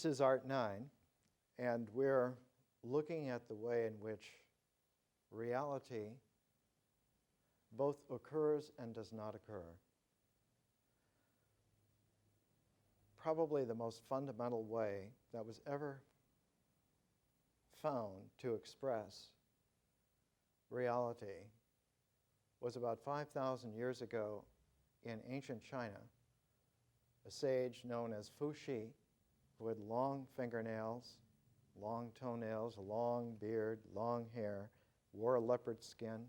This is Art 9, and we're looking at the way in which reality both occurs and does not occur. Probably the most fundamental way that was ever found to express reality was about 5,000 years ago in ancient China. A sage known as Fu Xi, who had long fingernails, long toenails, a long beard, long hair, wore a leopard skin,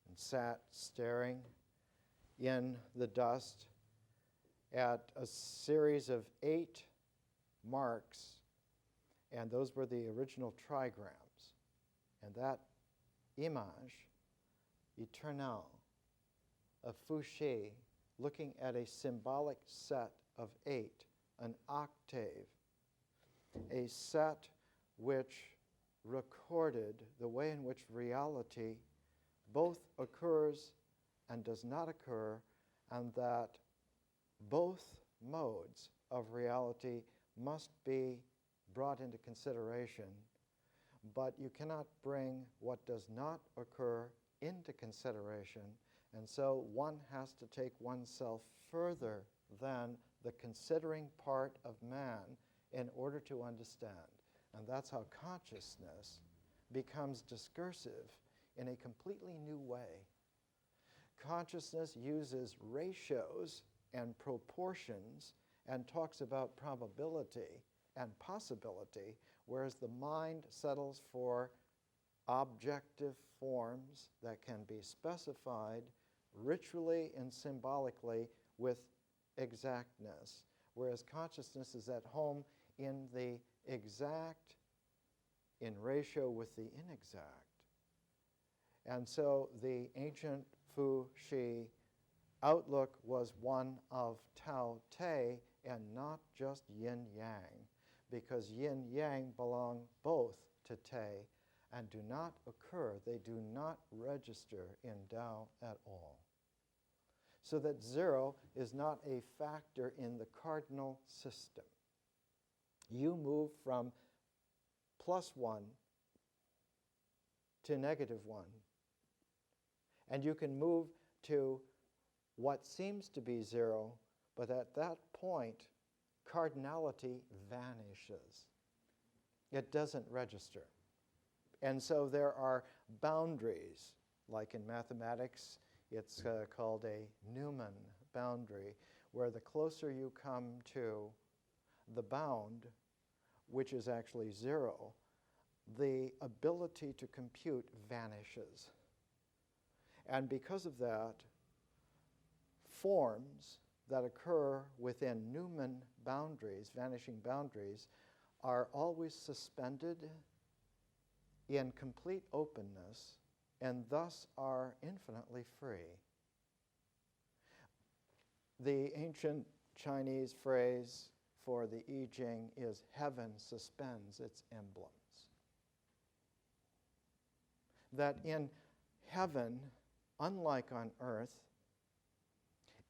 and sat staring in the dust at a series of 8 marks, and those were the original trigrams. And that image, eternal, of Fu Xi looking at a symbolic set of 8, an octave, a set which recorded the way in which reality both occurs and does not occur, and that both modes of reality must be brought into consideration, but you cannot bring what does not occur into consideration, and so one has to take oneself further than the considering part of man in order to understand. And that's how consciousness becomes discursive in a completely new way. Consciousness uses ratios and proportions and talks about probability and possibility, whereas the mind settles for objective forms that can be specified ritually and symbolically with exactness, whereas consciousness is at home in the exact, in ratio with the inexact. And so the ancient Fu Xi outlook was one of Tao Te and not just yin-yang, because yin-yang belong both to Te and do not occur, they do not register in Tao at all. So that 0 is not a factor in the cardinal system. You move from +1 to -1. And you can move to what seems to be 0, but at that point, cardinality vanishes. It doesn't register. And so there are boundaries, like in mathematics, it's called a Newman boundary, where the closer you come to the bound, which is actually 0, the ability to compute vanishes. And because of that, forms that occur within Newman boundaries, vanishing boundaries, are always suspended in complete openness and thus are infinitely free. The ancient Chinese phrase for the I Ching is heaven suspends its emblems. That in heaven, unlike on earth,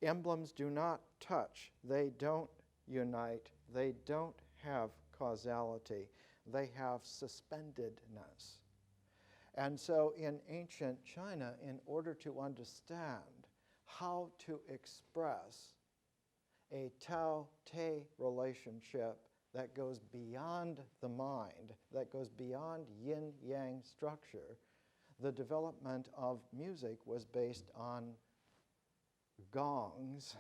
emblems do not touch, they don't unite, they don't have causality, they have suspendedness. And so in ancient China, in order to understand how to express a Tao-Te relationship that goes beyond the mind, that goes beyond yin-yang structure, the development of music was based on gongs,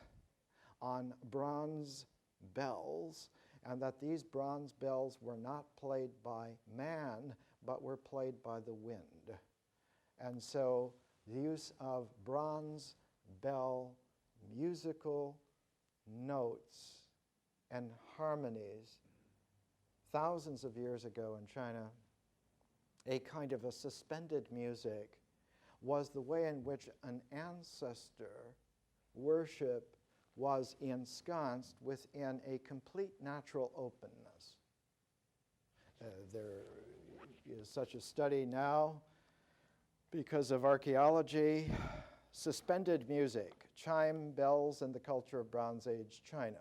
on bronze bells, and that these bronze bells were not played by man, but were played by the wind. And so the use of bronze bell musical notes and harmonies thousands of years ago in China, a kind of a suspended music, was the way in which an ancestor worship was ensconced within a complete natural openness. There is such a study now because of archaeology, suspended music, chime bells and the culture of Bronze Age China.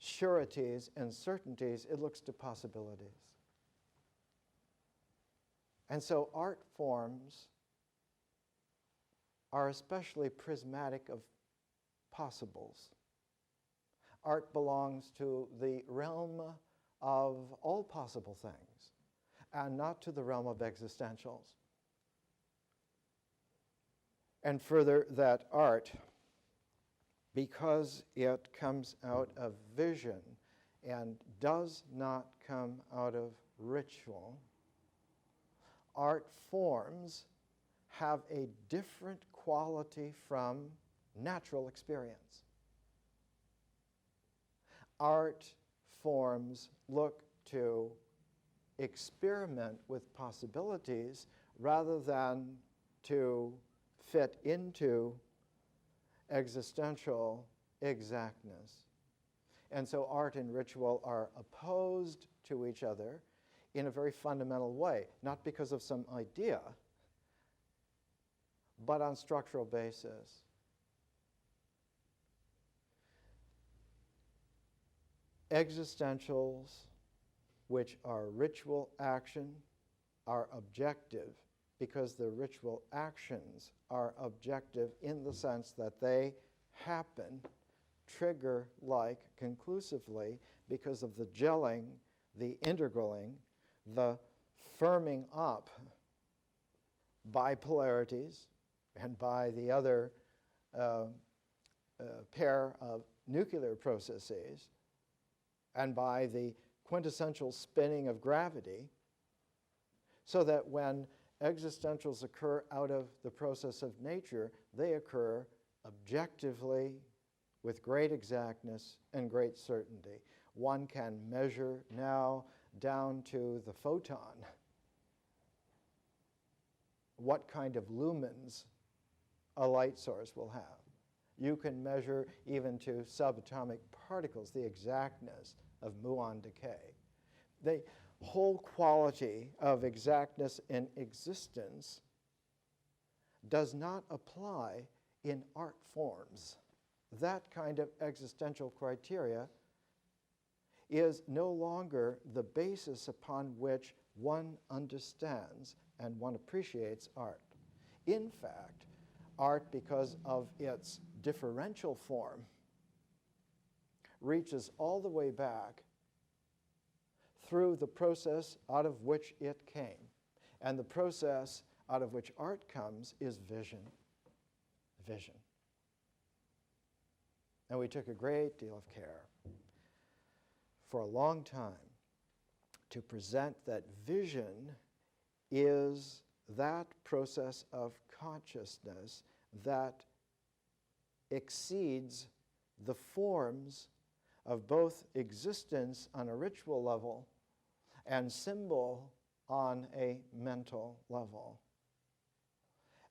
sureties and certainties, it looks to possibilities. And so art forms are especially prismatic of possibles. Art belongs to the realm of all possible things and not to the realm of existentials. And further, that art, because it comes out of vision and does not come out of ritual, art forms have a different quality from natural experience. Art forms look to experiment with possibilities rather than to fit into existential exactness. And so art and ritual are opposed to each other in a very fundamental way, not because of some idea, but on structural basis. Existentials, which are ritual action, are objective because the ritual actions are objective in the sense that they happen trigger-like conclusively because of the gelling, the integraling, the firming up by polarities and by the other pair of nuclear processes and by the quintessential spinning of gravity, so that when existentials occur out of the process of nature, they occur objectively with great exactness and great certainty. One can measure now down to the photon what kind of lumens a light source will have. You can measure even to subatomic particles the exactness of muon decay. The whole quality of exactness in existence does not apply in art forms. That kind of existential criteria is no longer the basis upon which one understands and one appreciates art. In fact, art, because of its differential form, reaches all the way back through the process out of which it came. And the process out of which art comes is vision. Vision. And we took a great deal of care for a long time to present that vision is that process of consciousness that exceeds the forms of both existence on a ritual level and symbol on a mental level.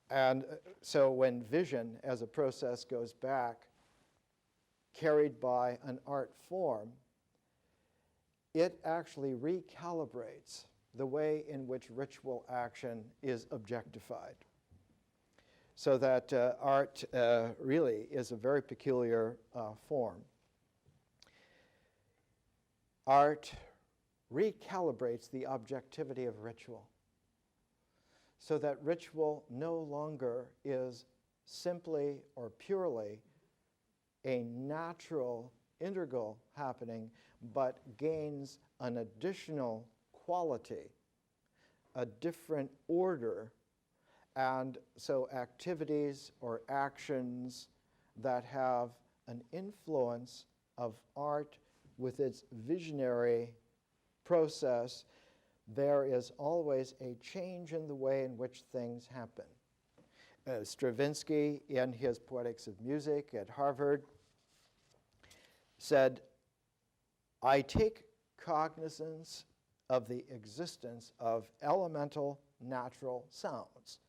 And so when vision as a process goes back, carried by an art form, it actually recalibrates the way in which ritual action is objectified. So that art really is a very peculiar form. Art recalibrates the objectivity of ritual so that ritual no longer is simply or purely a natural integral happening, but gains an additional quality, a different order. And so activities or actions that have an influence of art with its visionary process, there is always a change in the way in which things happen. Stravinsky, in his Poetics of Music at Harvard, said, "I take cognizance of the existence of elemental natural sounds,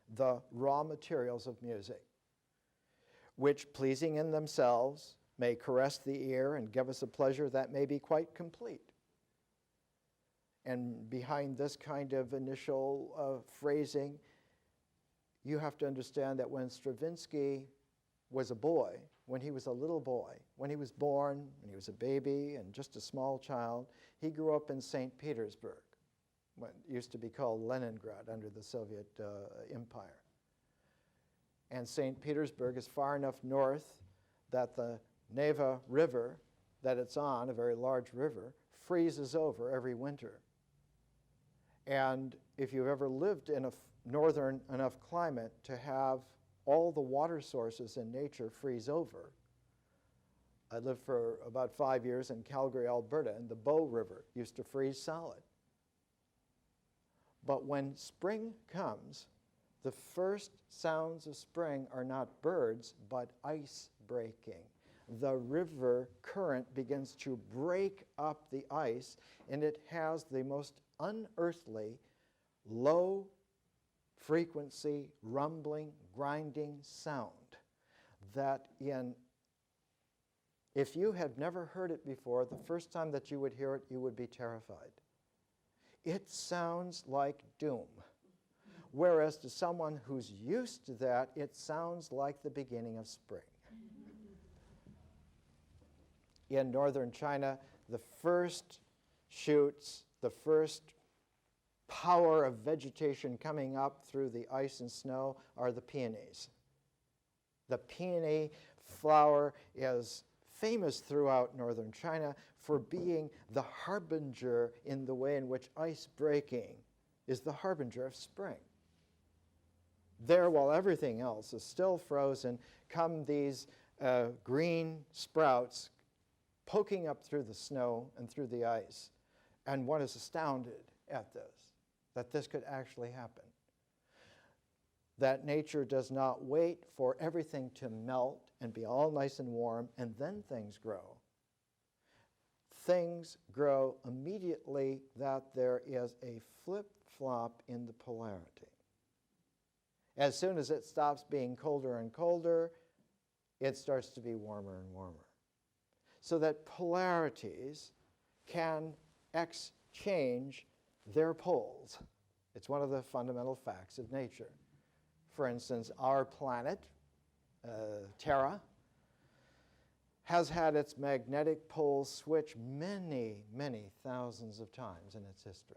the raw materials of music, which, pleasing in themselves, may caress the ear and give us a pleasure that may be quite complete." And behind this kind of initial phrasing, you have to understand that when Stravinsky was a boy, when he was a little boy, when he was born, when he was a baby and just a small child, he grew up in St. Petersburg, what used to be called Leningrad under the Soviet Empire. And St. Petersburg is far enough north that the Neva River that it's on, a very large river, freezes over every winter. And if you've ever lived in a northern enough climate to have all the water sources in nature freeze over. I lived for about 5 years in Calgary, Alberta, and the Bow River used to freeze solid. But when spring comes, the first sounds of spring are not birds, but ice breaking. The river current begins to break up the ice, and it has the most unearthly, low frequency, rumbling, grinding sound that if you had never heard it before, the first time that you would hear it, you would be terrified. It sounds like doom. Whereas to someone who's used to that, it sounds like the beginning of spring. In northern China, the first shoots, the first power of vegetation coming up through the ice and snow are the peonies. The peony flower is famous throughout northern China for being the harbinger in the way in which ice breaking is the harbinger of spring. There, while everything else is still frozen, come these green sprouts poking up through the snow and through the ice. And one is astounded at this, that this could actually happen. That nature does not wait for everything to melt and be all nice and warm, and then things grow. Things grow immediately that there is a flip-flop in the polarity. As soon as it stops being colder and colder, it starts to be warmer and warmer. So that polarities can exchange their poles. It's one of the fundamental facts of nature. For instance, our planet, Terra, has had its magnetic poles switch many, many thousands of times in its history.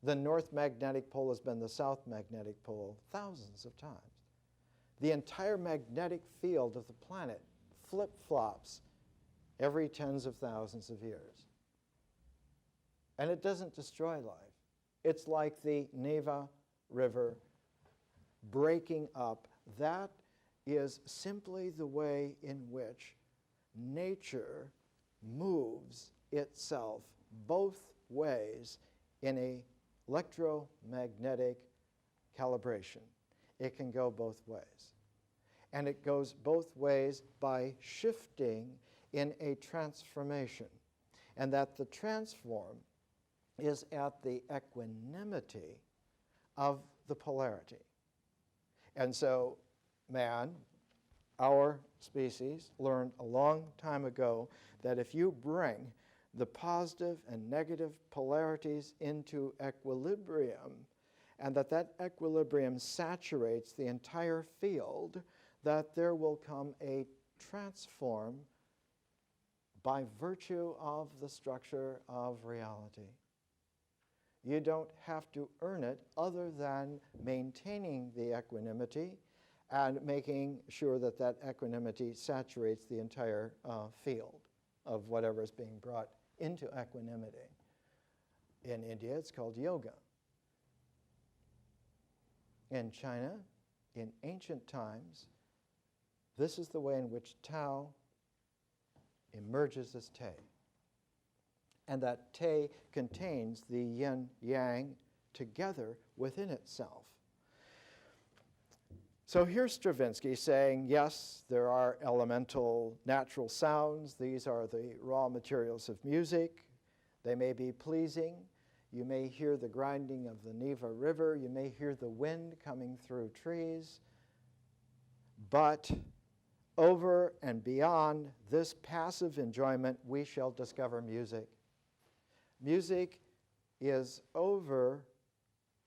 The north magnetic pole has been the south magnetic pole thousands of times. The entire magnetic field of the planet flip-flops every tens of thousands of years. And it doesn't destroy life. It's like the Neva River breaking up. That is simply the way in which nature moves itself both ways in a electromagnetic calibration. It can go both ways. And it goes both ways by shifting in a transformation. And that the transform is at the equanimity of the polarity. And so man, our species, learned a long time ago that if you bring the positive and negative polarities into equilibrium, and that equilibrium saturates the entire field, that there will come a transform by virtue of the structure of reality. You don't have to earn it other than maintaining the equanimity and making sure that that equanimity saturates the entire field of whatever is being brought into equanimity. In India, it's called yoga. In China, in ancient times, this is the way in which Tao emerges as Te. And that Te contains the yin-yang together within itself. So here's Stravinsky saying, yes, there are elemental natural sounds. These are the raw materials of music. They may be pleasing. You may hear the grinding of the Neva River. You may hear the wind coming through trees. But over and beyond this passive enjoyment, we shall discover music. Music is over,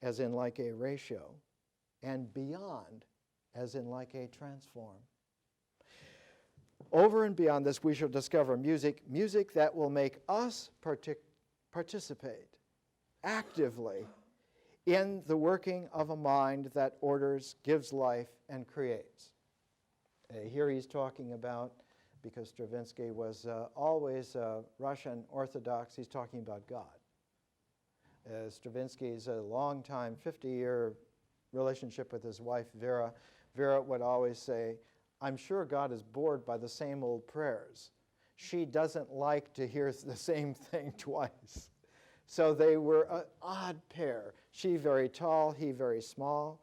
as in like a ratio, and beyond as in like a transform. Over and beyond this, we shall discover music that will make us participate actively in the working of a mind that orders, gives life, and creates. Here he's talking about, because Stravinsky was always Russian Orthodox, he's talking about God. Stravinsky's a long-time, 50-year relationship with his wife, Vera. Vera would always say, I'm sure God is bored by the same old prayers. She doesn't like to hear the same thing twice. So they were an odd pair. She very tall, he very small.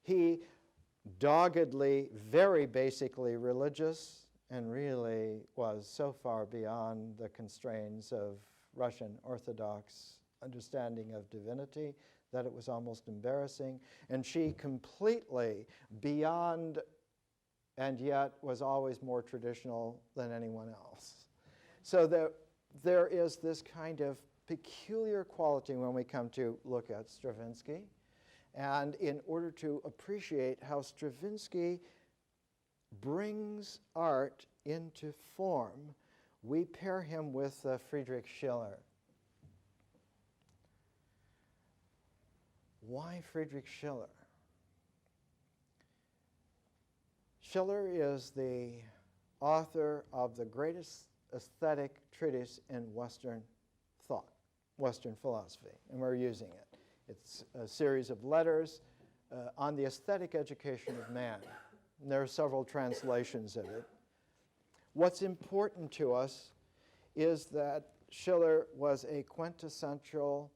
He doggedly, very basically religious, and really was so far beyond the constraints of Russian Orthodox understanding of divinity that it was almost embarrassing. And she completely beyond, and yet was always more traditional than anyone else. So there is this kind of peculiar quality when we come to look at Stravinsky. And in order to appreciate how Stravinsky brings art into form, we pair him with Friedrich Schiller. Why Friedrich Schiller? Schiller is the author of the greatest aesthetic treatise in Western thought, Western philosophy, and we're using it. It's a series of letters on the aesthetic education of man. And there are several translations of it. What's important to us is that Schiller was a quintessential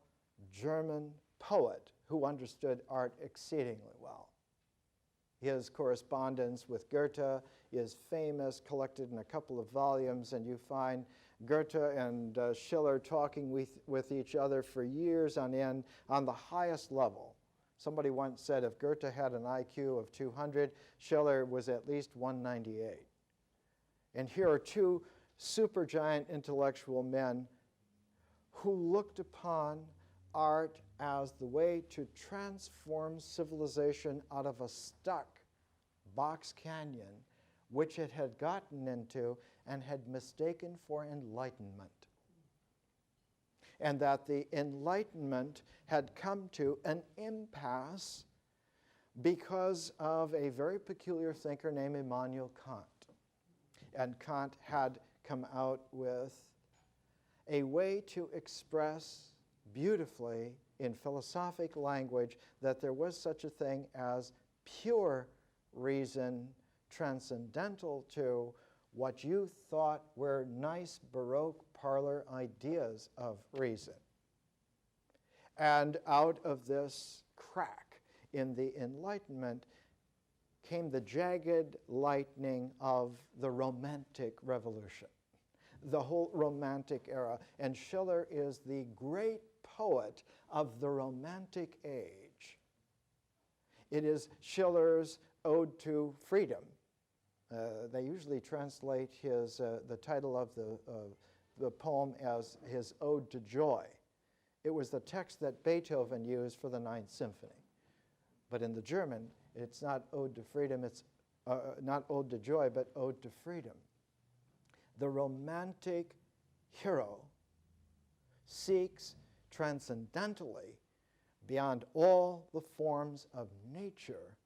German poet who understood art exceedingly well. His correspondence with Goethe is famous, collected in a couple of volumes, and you find Goethe and Schiller talking with each other for years on end on the highest level. Somebody once said if Goethe had an IQ of 200, Schiller was at least 198. And here are two supergiant intellectual men who looked upon art as the way to transform civilization out of a stuck box canyon, which it had gotten into and had mistaken for enlightenment. And that the Enlightenment had come to an impasse because of a very peculiar thinker named Immanuel Kant. And Kant had come out with a way to express beautifully in philosophic language that there was such a thing as pure reason transcendental to what you thought were nice Baroque parlor ideas of reason. And out of this crack in the Enlightenment came the jagged lightning of the Romantic Revolution, the whole Romantic era. And Schiller is the great poet of the Romantic age. It is Schiller's Ode to Freedom. They usually translate the title of the poem as his Ode to Joy. It was the text that Beethoven used for the Ninth Symphony. But in the German, it's not Ode to Freedom, it's not Ode to Joy, but Ode to Freedom. The romantic hero seeks transcendentally, beyond all the forms of nature,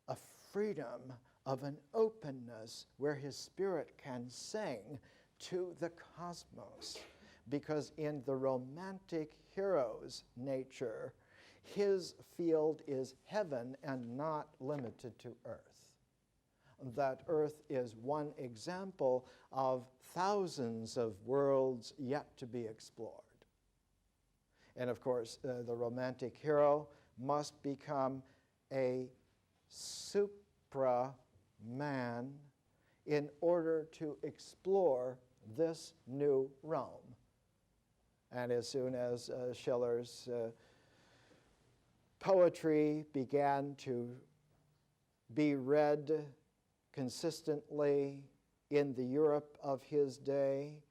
a freedom of an openness where his spirit can sing to the cosmos. Because in the romantic hero's nature, his field is heaven and not limited to earth. That earth is one example of thousands of worlds yet to be explored. And of course, the romantic hero must become a supra-man in order to explore this new realm. And as soon as Schiller's poetry began to be read consistently in the Europe of his day,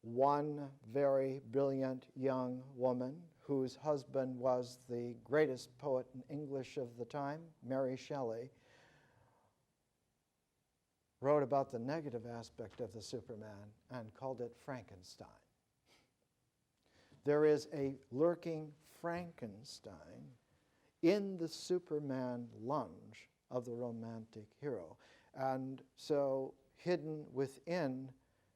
one very brilliant young woman whose husband was the greatest poet in English of the time, Mary Shelley, wrote about the negative aspect of the Superman and called it Frankenstein. There is a lurking Frankenstein in the Superman lunge of the romantic hero. And so hidden within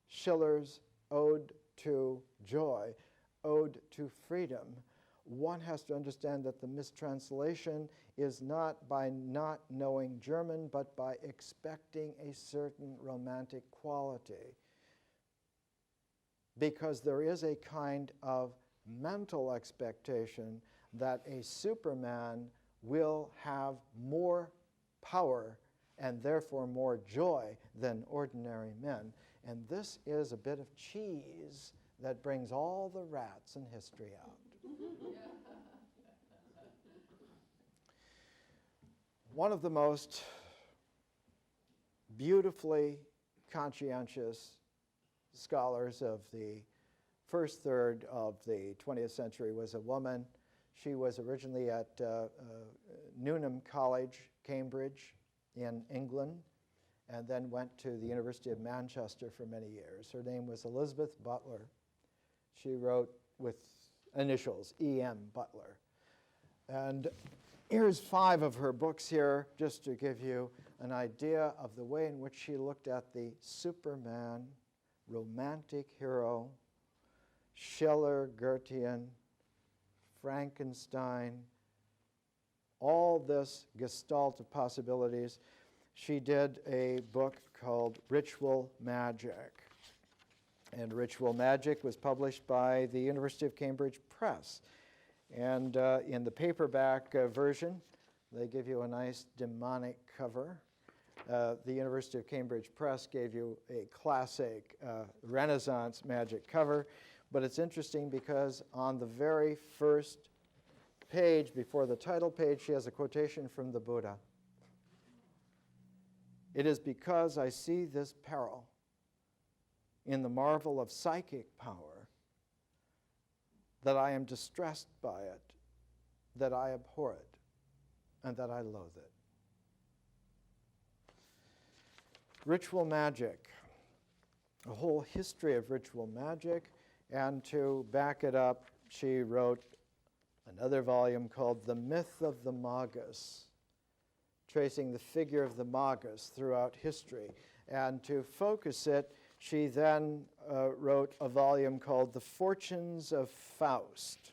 Schiller's Ode to Joy, Ode to Freedom, one has to understand that the mistranslation is not by not knowing German, but by expecting a certain romantic quality. Because there is a kind of mental expectation that a Superman will have more power and therefore more joy than ordinary men. And this is a bit of cheese that brings all the rats in history out. One of the most beautifully conscientious scholars of the first third of the 20th century was a woman. She was originally at Newnham College, Cambridge, in England, and then went to the University of Manchester for many years. Her name was Elizabeth Butler. She wrote with initials, E.M. Butler. And here's 5 of her books here, just to give you an idea of the way in which she looked at the Superman, romantic hero, Schiller, Goethean, Frankenstein, all this gestalt of possibilities. She did a book called Ritual Magic. And Ritual Magic was published by the University of Cambridge Press. And in the paperback version, they give you a nice demonic cover. The University of Cambridge Press gave you a classic Renaissance magic cover. But it's interesting because on the very first page, before the title page, she has a quotation from the Buddha. It is because I see this peril in the marvel of psychic power that I am distressed by it, that I abhor it, and that I loathe it. Ritual magic, a whole history of ritual magic. And to back it up, she wrote another volume called The Myth of the Magus, tracing the figure of the Magus throughout history. And to focus it, she then wrote a volume called The Fortunes of Faust.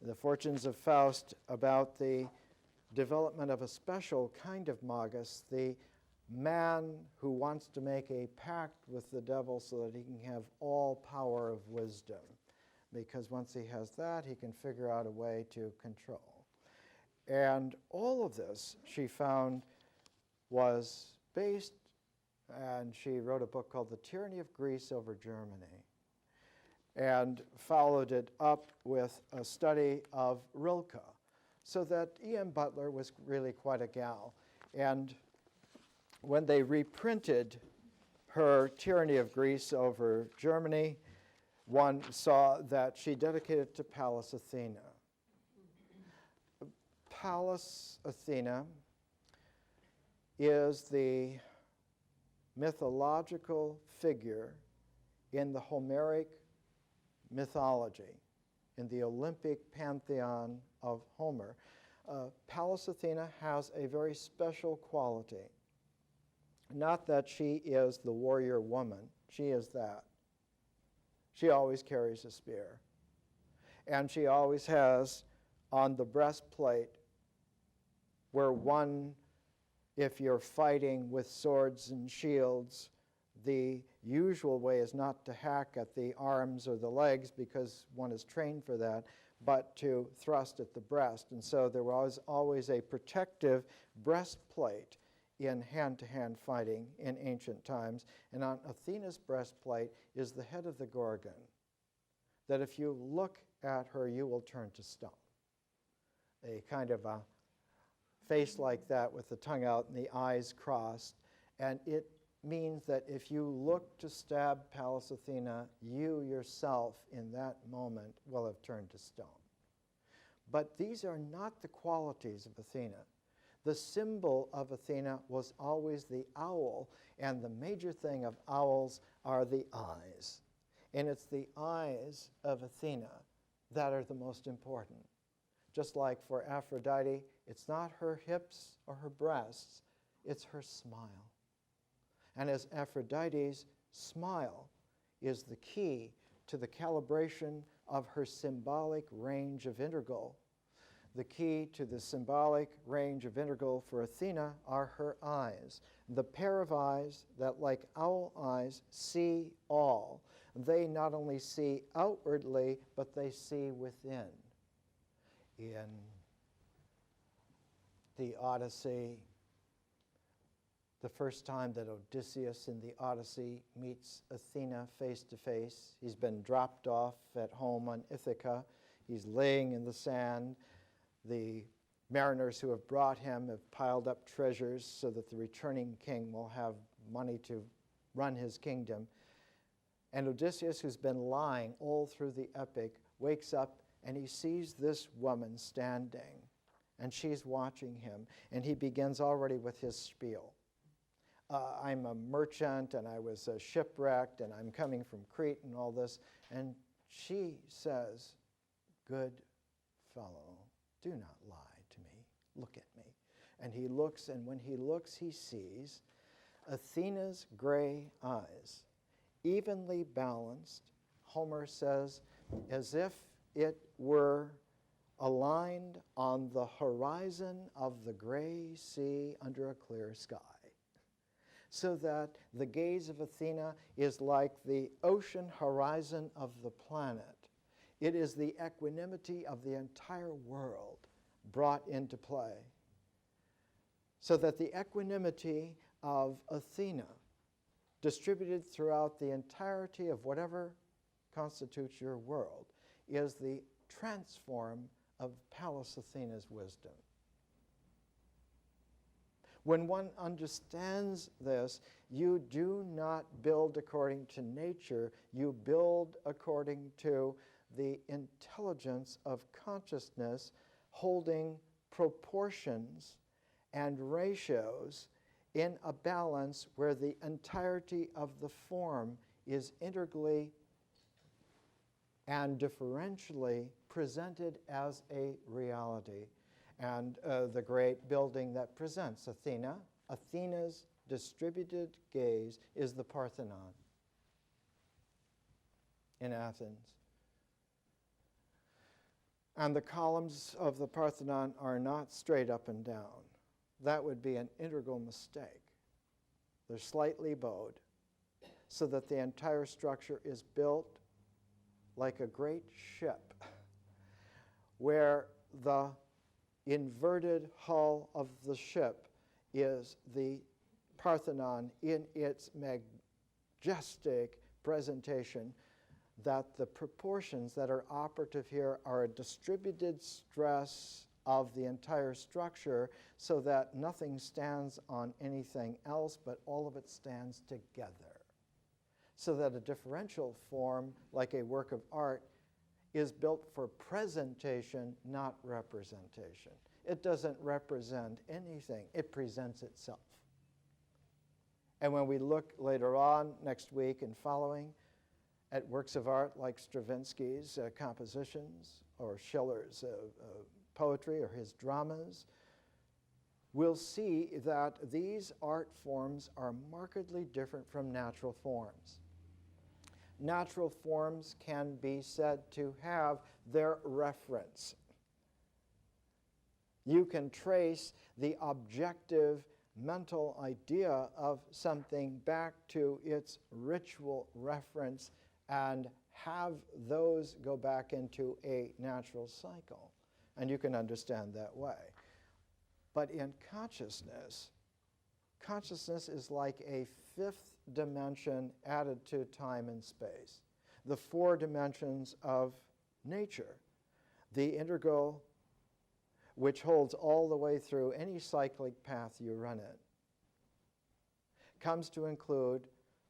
The Fortunes of Faust, about the development of a special kind of Magus, the man who wants to make a pact with the devil so that he can have all power of wisdom. Because once he has that, he can figure out a way to control. And all of this, she found, was based, and she wrote a book called The Tyranny of Greece over Germany, and followed it up with a study of Rilke, so that E.M. Butler was really quite a gal. And when they reprinted her Tyranny of Greece over Germany, one saw that she dedicated it to Pallas Athena. Pallas Athena is the mythological figure in the Homeric mythology, in the Olympic pantheon of Homer. Pallas Athena has a very special quality. Not that she is the warrior woman. She is that. She always carries a spear. And she always has on the breastplate where one, if you're fighting with swords and shields, the usual way is not to hack at the arms or the legs because one is trained for that, but to thrust at the breast. And so there was always a protective breastplate in hand-to-hand fighting in ancient times. And on Athena's breastplate is the head of the Gorgon, that if you look at her, you will turn to stone. A kind of a face like that with the tongue out and the eyes crossed. And it means that if you look to stab Pallas Athena, you yourself in that moment will have turned to stone. But these are not the qualities of Athena. The symbol of Athena was always the owl, and the major thing of owls are the eyes. And it's the eyes of Athena that are the most important. Just like for Aphrodite, it's not her hips or her breasts, it's her smile. And as Aphrodite's smile is the key to the calibration of her symbolic range of integral, the key to the symbolic range of integral for Athena are her eyes. The pair of eyes that, like owl eyes, see all. They not only see outwardly, but they see within. In the Odyssey, the first time that Odysseus in the Odyssey meets Athena face to face, he's been dropped off at home on Ithaca. He's laying in the sand. The mariners who have brought him have piled up treasures so that the returning king will have money to run his kingdom. And Odysseus, who's been lying all through the epic, wakes up and he sees this woman standing, and she's watching him, and he begins already with his spiel. I'm a merchant, and I was shipwrecked, and I'm coming from Crete and all this. And she says, "Good fellow, do not lie to me. Look at me." And he looks, and when he looks, he sees Athena's gray eyes, evenly balanced, Homer says, as if it were aligned on the horizon of the gray sea under a clear sky. So that the gaze of Athena is like the ocean horizon of the planet. It is the equanimity of the entire world brought into play. So that the equanimity of Athena, distributed throughout the entirety of whatever constitutes your world, is the transform of Pallas Athena's wisdom. When one understands this, you do not build according to nature, you build according to the intelligence of consciousness holding proportions and ratios in a balance where the entirety of the form is integrally and differentially presented as a reality. And the great building that presents Athena, Athena's distributed gaze, is the Parthenon in Athens. And the columns of the Parthenon are not straight up and down. That would be an integral mistake. They're slightly bowed so that the entire structure is built like a great ship where the inverted hull of the ship is the Parthenon in its majestic presentation, that the proportions that are operative here are a distributed stress of the entire structure so that nothing stands on anything else, but all of it stands together. So that a differential form, like a work of art, is built for presentation, not representation. It doesn't represent anything. It presents itself. And when we look later on, next week and following, at works of art like Stravinsky's compositions or Schiller's poetry or his dramas, we'll see that these art forms are markedly different from natural forms. Natural forms can be said to have their reference. You can trace the objective mental idea of something back to its ritual reference and have those go back into a natural cycle. And you can understand that way. But in consciousness, consciousness is like a fifth dimension added to time and space. The four dimensions of nature. The integral, which holds all the way through any cyclic path you run in. comes to include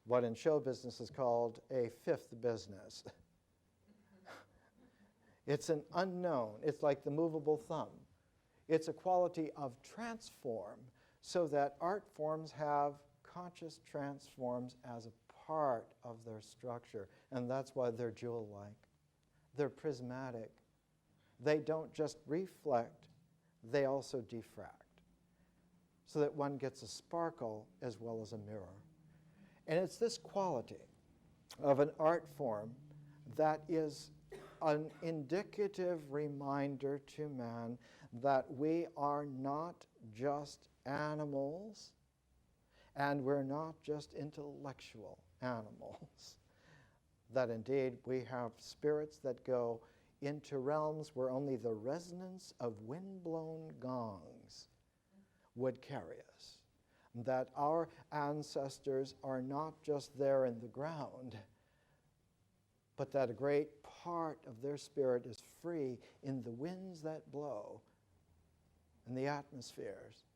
what in show business is called a fifth business. It's an unknown. It's like the movable thumb. It's a quality of transform, so that art forms have conscious transforms as a part of their structure. And that's why they're jewel-like. They're prismatic. They don't just reflect, they also diffract, so that one gets a sparkle as well as a mirror. And it's this quality of an art form that is an indicative reminder to man that we are not just animals, and we're not just intellectual animals. That indeed we have spirits that go into realms where only the resonance of wind-blown gongs would carry us. That our ancestors are not just there in the ground, but that a great part of their spirit is free in the winds that blow, in the atmospheres,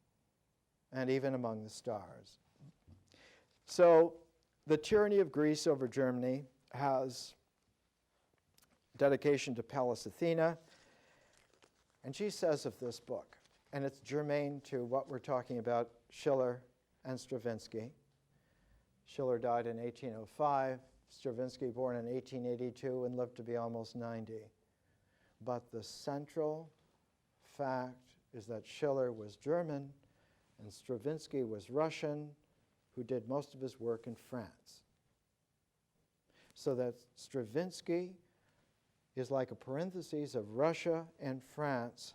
and even among the stars. So the tyranny of Greece over Germany has dedication to Pallas Athena, and she says of this book, and it's germane to what we're talking about, Schiller and Stravinsky. Schiller died in 1805, Stravinsky born in 1882 and lived to be almost 90. But the central fact is that Schiller was German and Stravinsky was Russian, who did most of his work in France. So that Stravinsky is like a parenthesis of Russia and France,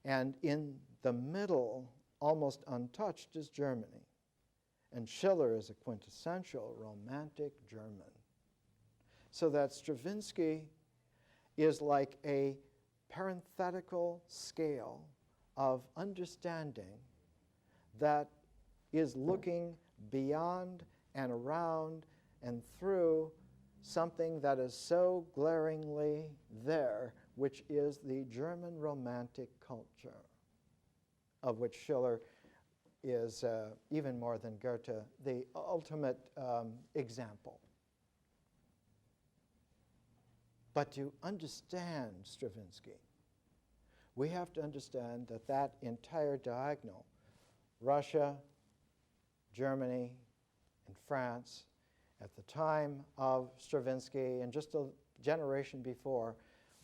and in the middle, almost untouched, is Germany. And Schiller is a quintessential romantic German. So that Stravinsky is like a parenthetical scale of understanding that is looking beyond and around and through something that is so glaringly there, which is the German romantic culture, of which Schiller is, even more than Goethe, the ultimate example. But to understand Stravinsky, we have to understand that that entire diagonal, Russia, Germany, and France, at the time of Stravinsky and just a generation before,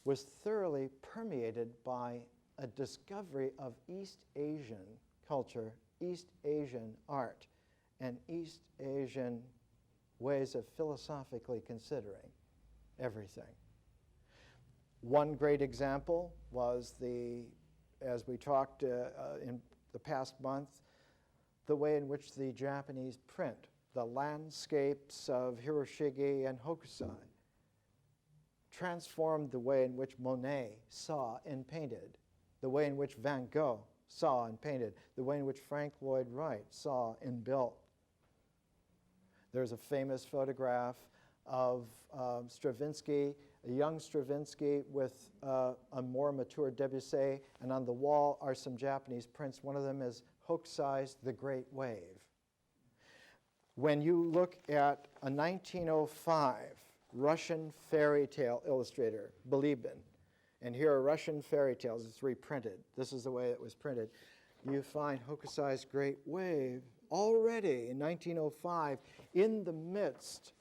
was thoroughly permeated by a discovery of East Asian culture, East Asian art, and East Asian ways of philosophically considering everything. One great example was as we talked in the past month, the way in which the Japanese print the landscapes of Hiroshige and Hokusai transformed the way in which Monet saw and painted, the way in which Van Gogh saw and painted, the way in which Frank Lloyd Wright saw and built. There's a famous photograph of Stravinsky, a young Stravinsky with a more mature Debussy, and on the wall are some Japanese prints. One of them is Hokusai's The Great Wave. When you look at a 1905 Russian fairy tale illustrator, Bilibin, and here are Russian fairy tales, it's reprinted. This is the way it was printed. You find Hokusai's Great Wave already in 1905 in the midst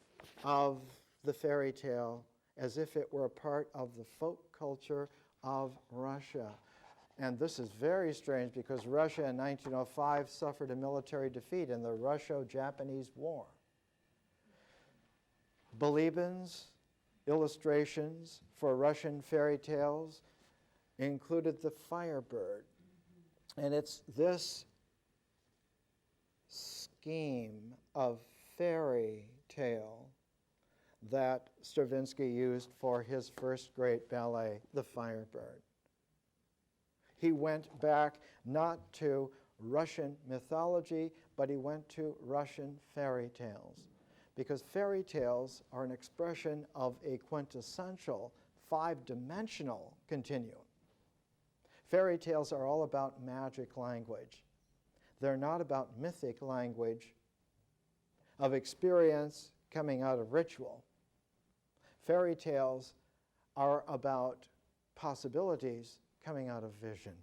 of the fairy tale, as if it were a part of the folk culture of Russia. And this is very strange because Russia in 1905 suffered a military defeat in the Russo-Japanese War. Bilibin's illustrations for Russian fairy tales included the Firebird. And it's this scheme of fairy tale that Stravinsky used for his first great ballet, The Firebird. He went back not to Russian mythology, but he went to Russian fairy tales, because fairy tales are an expression of a quintessential five-dimensional continuum. Fairy tales are all about magic language. They're not about mythic language of experience coming out of ritual. Fairy tales are about possibilities coming out of vision.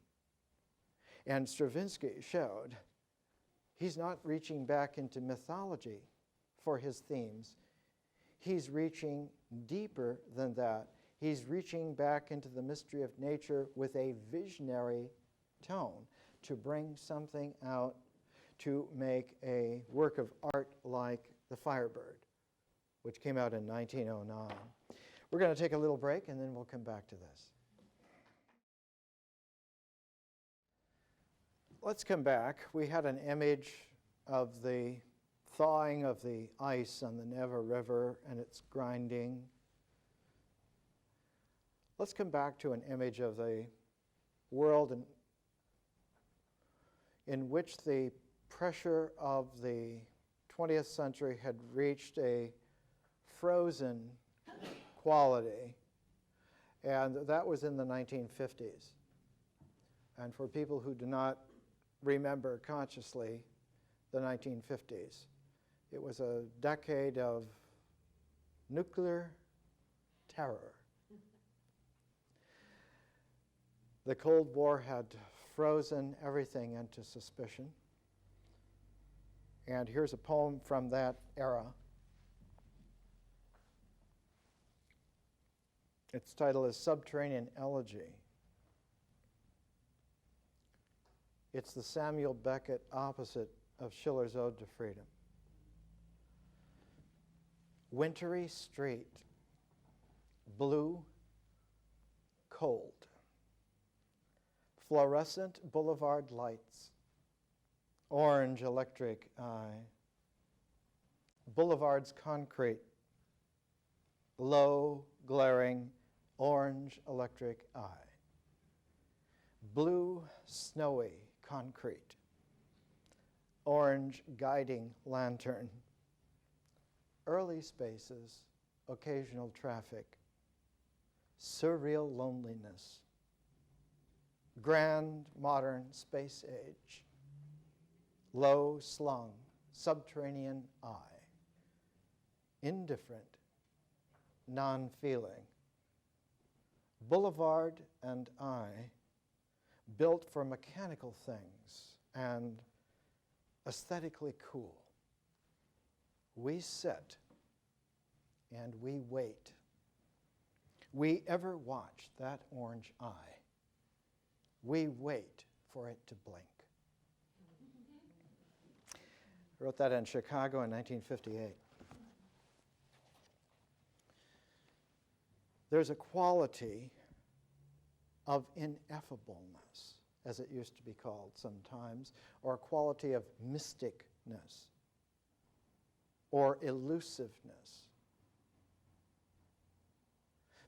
And Stravinsky showed he's not reaching back into mythology for his themes. He's reaching deeper than that. He's reaching back into the mystery of nature with a visionary tone to bring something out, to make a work of art like The Firebird, which came out in 1909. We're going to take a little break, and then we'll come back to this. Let's come back. We had an image of the thawing of the ice on the Neva River and its grinding. Let's come back to an image of the world in which the pressure of the 20th century had reached a frozen quality, and that was in the 1950s. And for people who do not remember consciously the 1950s, it was a decade of nuclear terror. The Cold War had frozen everything into suspicion. And here's a poem from that era. Its title is Subterranean Elegy. It's the Samuel Beckett opposite of Schiller's Ode to Freedom. Wintry street, blue, cold. Fluorescent boulevard lights, orange electric eye. Boulevards concrete, low, glaring, orange electric eye. Blue, snowy concrete, orange guiding lantern. Early spaces, occasional traffic. Surreal loneliness. Grand modern space age. Low slung, subterranean eye. Indifferent, non-feeling. Boulevard and I, built for mechanical things and aesthetically cool. We sit and we wait. We ever watch that orange eye? We wait for it to blink. I wrote that in Chicago in 1958. There's a quality of ineffableness, as it used to be called sometimes, or a quality of mysticness or elusiveness.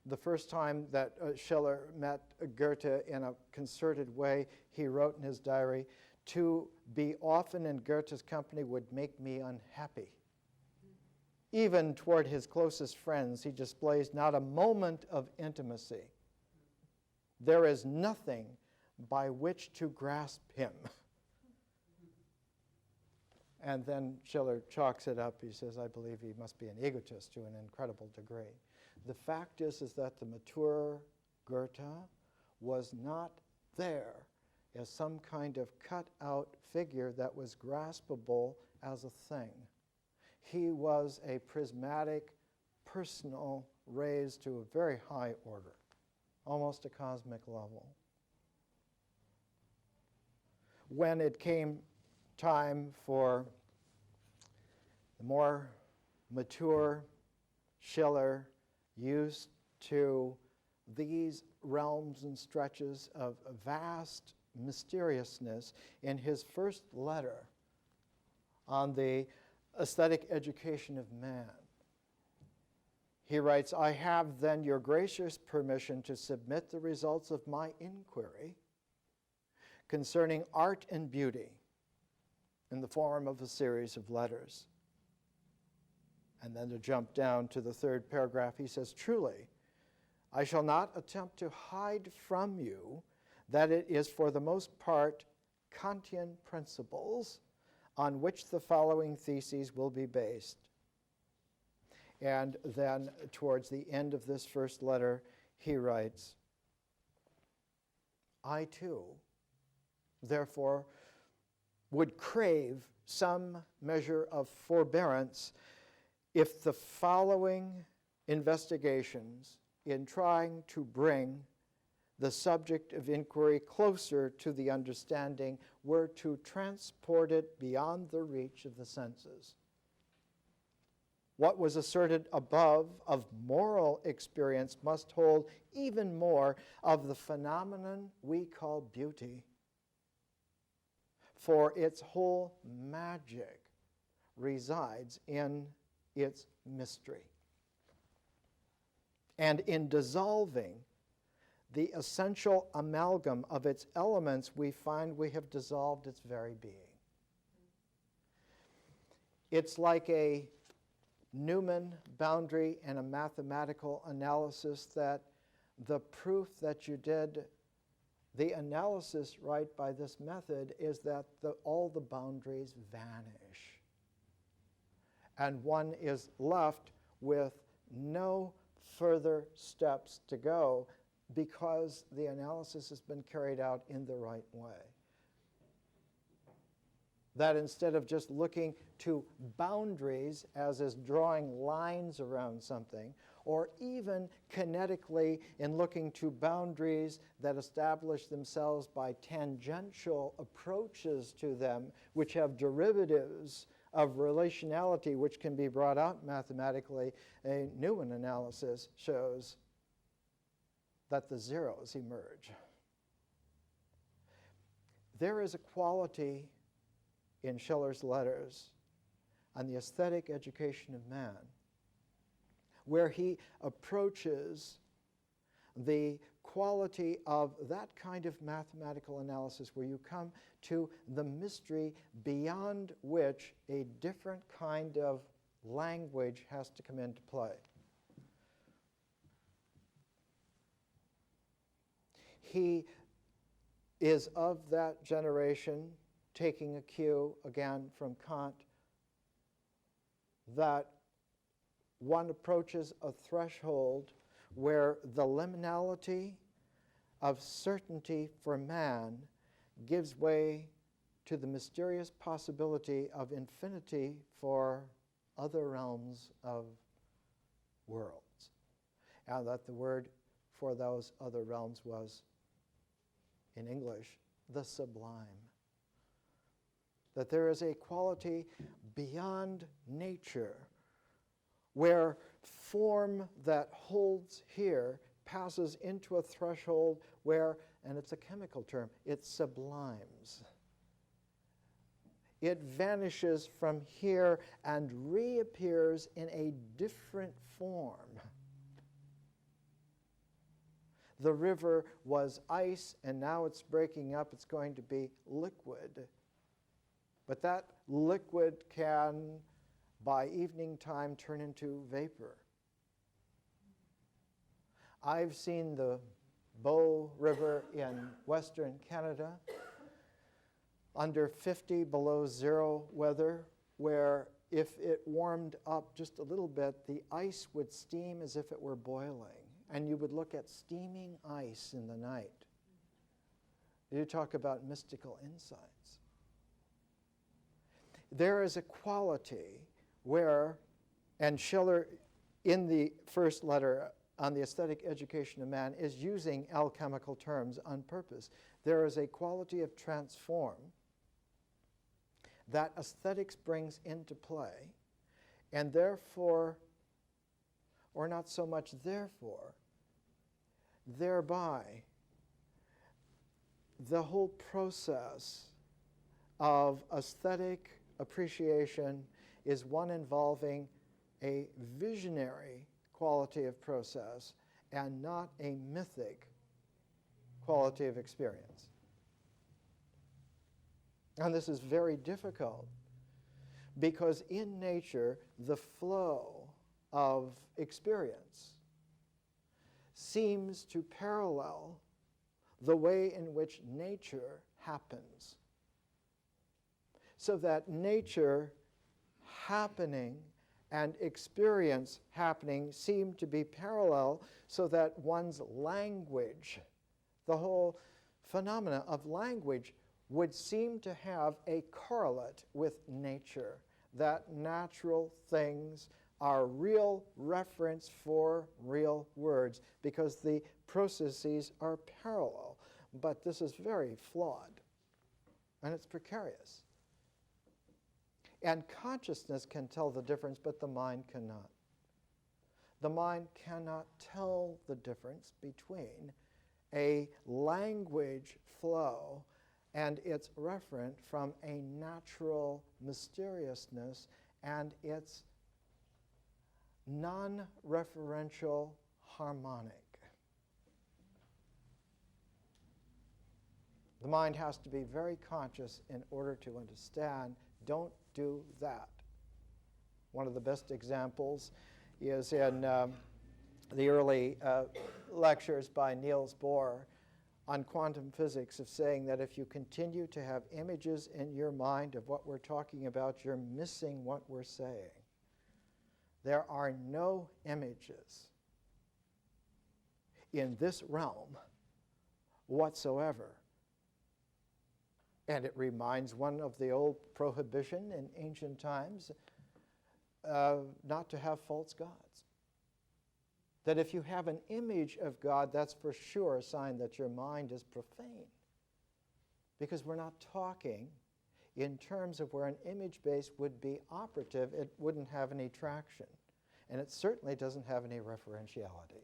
The first time that Schiller met Goethe in a concerted way, he wrote in his diary, "To be often in Goethe's company would make me unhappy." Even toward his closest friends, he displays not a moment of intimacy. There is nothing by which to grasp him. And then Schiller chalks it up. He says, I believe he must be an egotist to an incredible degree. The fact is that the mature Goethe was not there as some kind of cut-out figure that was graspable as a thing. He was a prismatic, personal, raised to a very high order, almost a cosmic level. When it came time for the more mature Schiller, used to these realms and stretches of vast mysteriousness, in his first letter on the aesthetic education of man, he writes, I have then your gracious permission to submit the results of my inquiry concerning art and beauty in the form of a series of letters. And then to jump down to the third paragraph, he says, truly, I shall not attempt to hide from you that it is for the most part Kantian principles on which the following theses will be based. And then towards the end of this first letter, he writes, I too, therefore, would crave some measure of forbearance if the following investigations in trying to bring the subject of inquiry closer to the understanding were to transport it beyond the reach of the senses. What was asserted above of moral experience must hold even more of the phenomenon we call beauty, for its whole magic resides in its mystery. And in dissolving the essential amalgam of its elements, we find we have dissolved its very being. It's like a Newman boundary and a mathematical analysis that the proof that you did the analysis right by this method is that all the boundaries vanish. And one is left with no further steps to go because the analysis has been carried out in the right way. That instead of just looking to boundaries, as is drawing lines around something, or even kinetically in looking to boundaries that establish themselves by tangential approaches to them, which have derivatives of relationality which can be brought out mathematically, a Newman analysis shows that the zeros emerge. There is a quality in Schiller's letters on the aesthetic education of man, where he approaches the quality of that kind of mathematical analysis where you come to the mystery beyond which a different kind of language has to come into play. He is of that generation, taking a cue again from Kant, that one approaches a threshold where the liminality of certainty for man gives way to the mysterious possibility of infinity for other realms of worlds. And that the word for those other realms was, in English, the sublime. That there is a quality beyond nature where form that holds here passes into a threshold where, and it's a chemical term, it sublimes. It vanishes from here and reappears in a different form. The river was ice, and now it's breaking up. It's going to be liquid. But that liquid can, by evening time, turn into vapor. I've seen the Bow River in Western Canada under 50 below zero weather, where if it warmed up just a little bit, the ice would steam as if it were boiling. And you would look at steaming ice in the night. You talk about mystical insights. There is a quality where, and Schiller in the first letter on the aesthetic education of man is using alchemical terms on purpose. There is a quality of transform that aesthetics brings into play, and therefore, or not so much therefore, thereby the whole process of aesthetic appreciation is one involving a visionary quality of process and not a mythic quality of experience. And this is very difficult because in nature, the flow of experience seems to parallel the way in which nature happens. so that nature happening and experience happening seem to be parallel, so that one's language, the whole phenomena of language, would seem to have a correlate with nature, that natural things are real reference for real words, because the processes are parallel. But this is very flawed, and it's precarious. And consciousness can tell the difference, but the mind cannot. The mind cannot tell the difference between a language flow and its referent from a natural mysteriousness and its non-referential harmonic. The mind has to be very conscious in order to understand. Don't do that. One of the best examples is in the early lectures by Niels Bohr on quantum physics, of saying that if you continue to have images in your mind of what we're talking about, you're missing what we're saying. There are no images in this realm whatsoever. And it reminds one of the old prohibition in ancient times not to have false gods. That if you have an image of God, that's for sure a sign that your mind is profane. Because we're not talking in terms of where an image base would be operative. It wouldn't have any traction. And it certainly doesn't have any referentiality.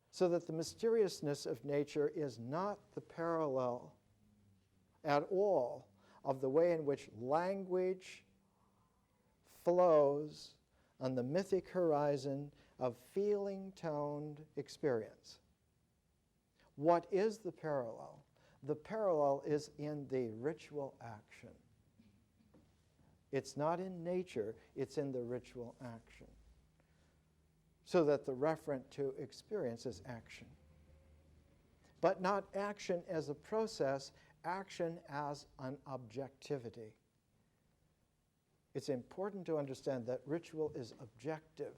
So that the mysteriousness of nature is not the parallel at all of the way in which language flows on the mythic horizon of feeling-toned experience. What is the parallel? The parallel is in the ritual action. It's not in nature, it's in the ritual action. So that the referent to experience is action. But not action as a process, action as an objectivity. It's important to understand that ritual is objective.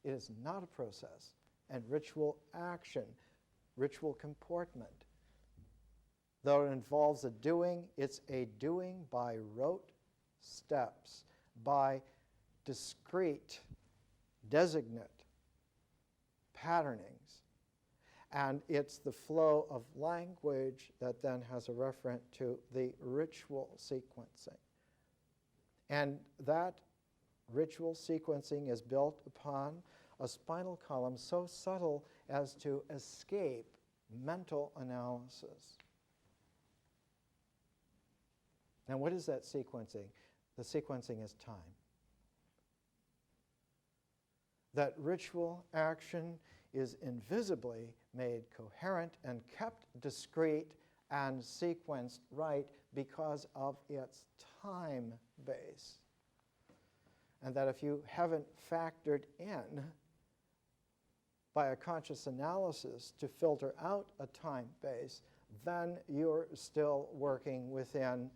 It is not a process. And ritual action, ritual comportment, though it involves a doing, it's a doing by rote steps, by discrete, designate patternings. And it's the flow of language that then has a referent to the ritual sequencing. And that ritual sequencing is built upon a spinal column so subtle as to escape mental analysis. And what is that sequencing? The sequencing is time. That ritual action is invisibly made coherent and kept discrete and sequenced right because of its time base. And that if you haven't factored in by a conscious analysis to filter out a time base, then you're still working within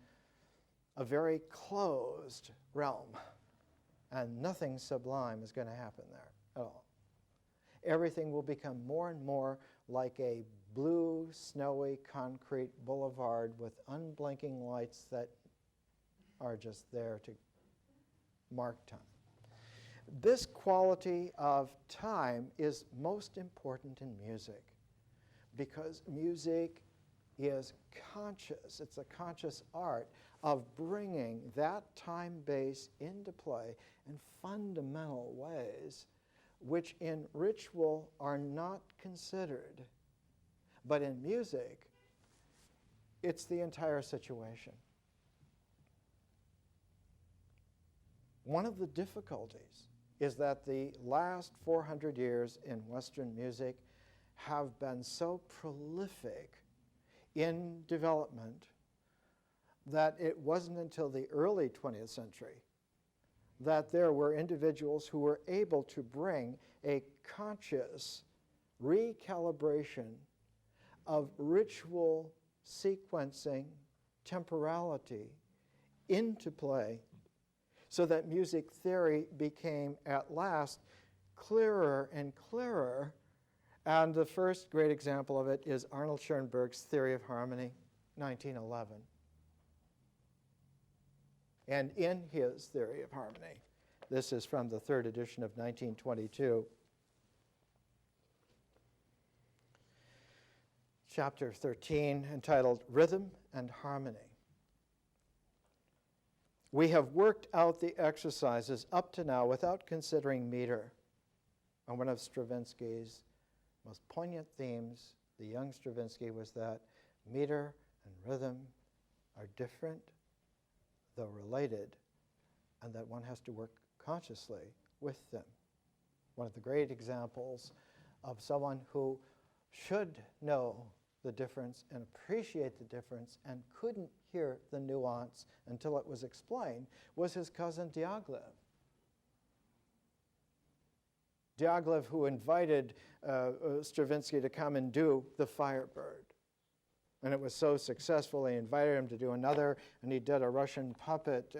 a very closed realm. And nothing sublime is going to happen there at all. Everything will become more and more like a blue, snowy, concrete boulevard with unblinking lights that are just there to mark time. This quality of time is most important in music, because music is conscious. It's a conscious art of bringing that time base into play in fundamental ways which in ritual are not considered. But in music, it's the entire situation. One of the difficulties is that the last 400 years in Western music have been so prolific in development that it wasn't until the early 20th century that there were individuals who were able to bring a conscious recalibration of ritual sequencing temporality into play so that music theory became at last clearer and clearer. And the first great example of it is Arnold Schoenberg's theory of harmony, 1911. And in his theory of harmony, this is from the third edition of 1922, chapter 13, entitled Rhythm and Harmony. We have worked out the exercises up to now without considering meter. And one of Stravinsky's most poignant themes, the young Stravinsky, was that meter and rhythm are different, though related, and that one has to work consciously with them. One of the great examples of someone who should know the difference and appreciate the difference and couldn't hear the nuance until it was explained was his cousin Diaghilev. Diaghilev, who invited Stravinsky to come and do The Firebird. And it was so successful, they invited him to do another, and he did a Russian puppet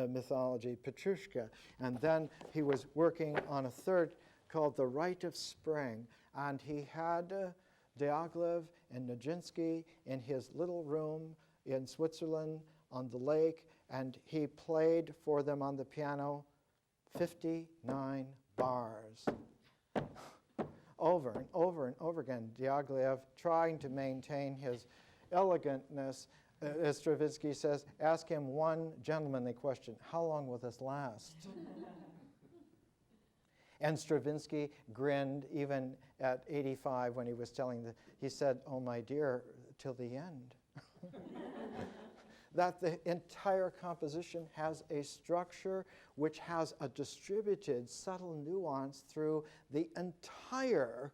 mythology, Petrushka. And then he was working on a third called The Rite of Spring, and he had Diaghilev and Nijinsky in his little room in Switzerland on the lake, and he played for them on the piano 59 bars. Over and over and over again, Diaghilev trying to maintain his elegantness. As Stravinsky says, ask him one gentlemanly question: how long will this last? And Stravinsky grinned even at 85 when he was telling he said, "Oh, my dear, till the end." That the entire composition has a structure which has a distributed, subtle nuance through the entire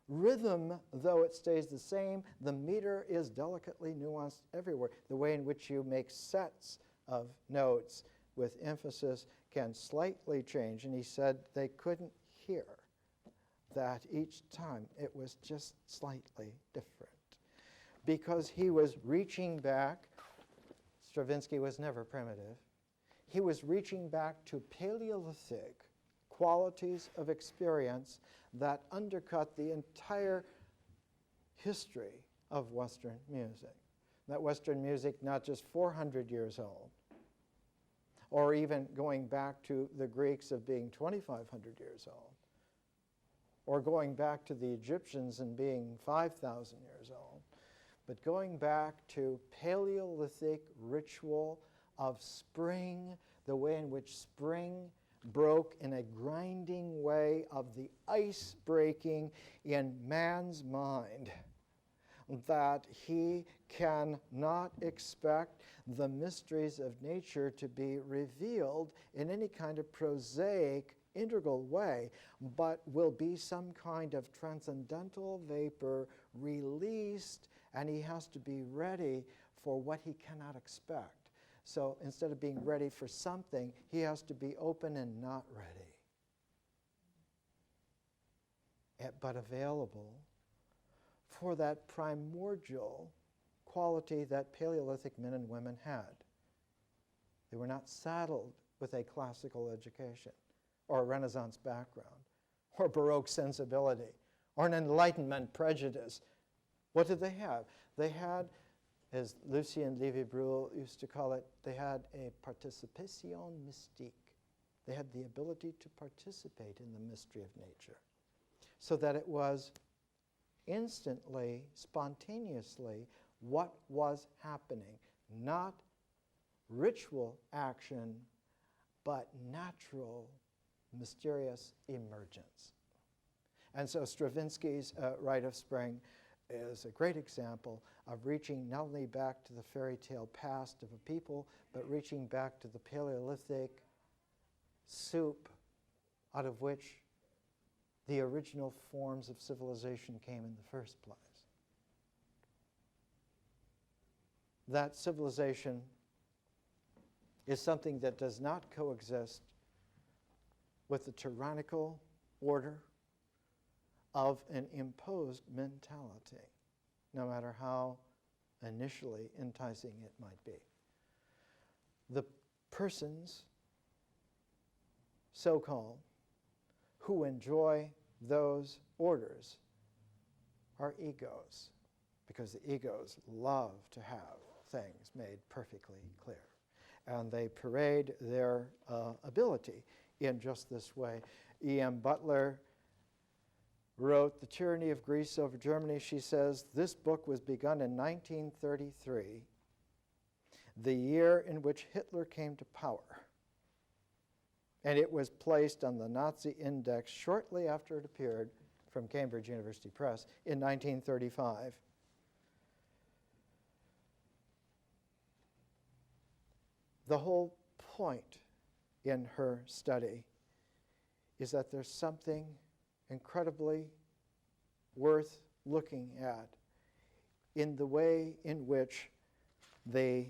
rhythm, though it stays the same. The meter is delicately nuanced everywhere. The way in which you make sets of notes with emphasis can slightly change. And he said they couldn't hear that each time. It was just slightly different. Because he was reaching back. Stravinsky was never primitive. He was reaching back to Paleolithic qualities of experience that undercut the entire history of Western music. That Western music, not just 400 years old, or even going back to the Greeks of being 2,500 years old, or going back to the Egyptians and being 5,000 years old, but going back to Paleolithic ritual of spring, the way in which spring broke in a grinding way of the ice breaking in man's mind, that he cannot expect the mysteries of nature to be revealed in any kind of prosaic, integral way, but will be some kind of transcendental vapor released, and he has to be ready for what he cannot expect. So instead of being ready for something, he has to be open and not ready, but available for that primordial quality that Paleolithic men and women had. They were not saddled with a classical education or a Renaissance background or Baroque sensibility or an Enlightenment prejudice. What did they have? They had, as Lucien Levy-Bruhl used to call it, they had a participation mystique. They had the ability to participate in the mystery of nature, so that it was instantly, spontaneously, what was happening. Not ritual action, but natural, mysterious emergence. And so Stravinsky's Rite of Spring is a great example of reaching not only back to the fairy tale past of a people, but reaching back to the Paleolithic soup out of which the original forms of civilization came in the first place. That civilization is something that does not coexist with the tyrannical order of an imposed mentality, no matter how initially enticing it might be. The persons, so-called, who enjoy those orders are egos, because the egos love to have things made perfectly clear. And they parade their ability in just this way. E.M. Butler wrote The Tyranny of Greece Over Germany. She says, this book was begun in 1933, the year in which Hitler came to power. And it was placed on the Nazi Index shortly after it appeared from Cambridge University Press in 1935. The whole point in her study is that there's something incredibly worth looking at in the way in which the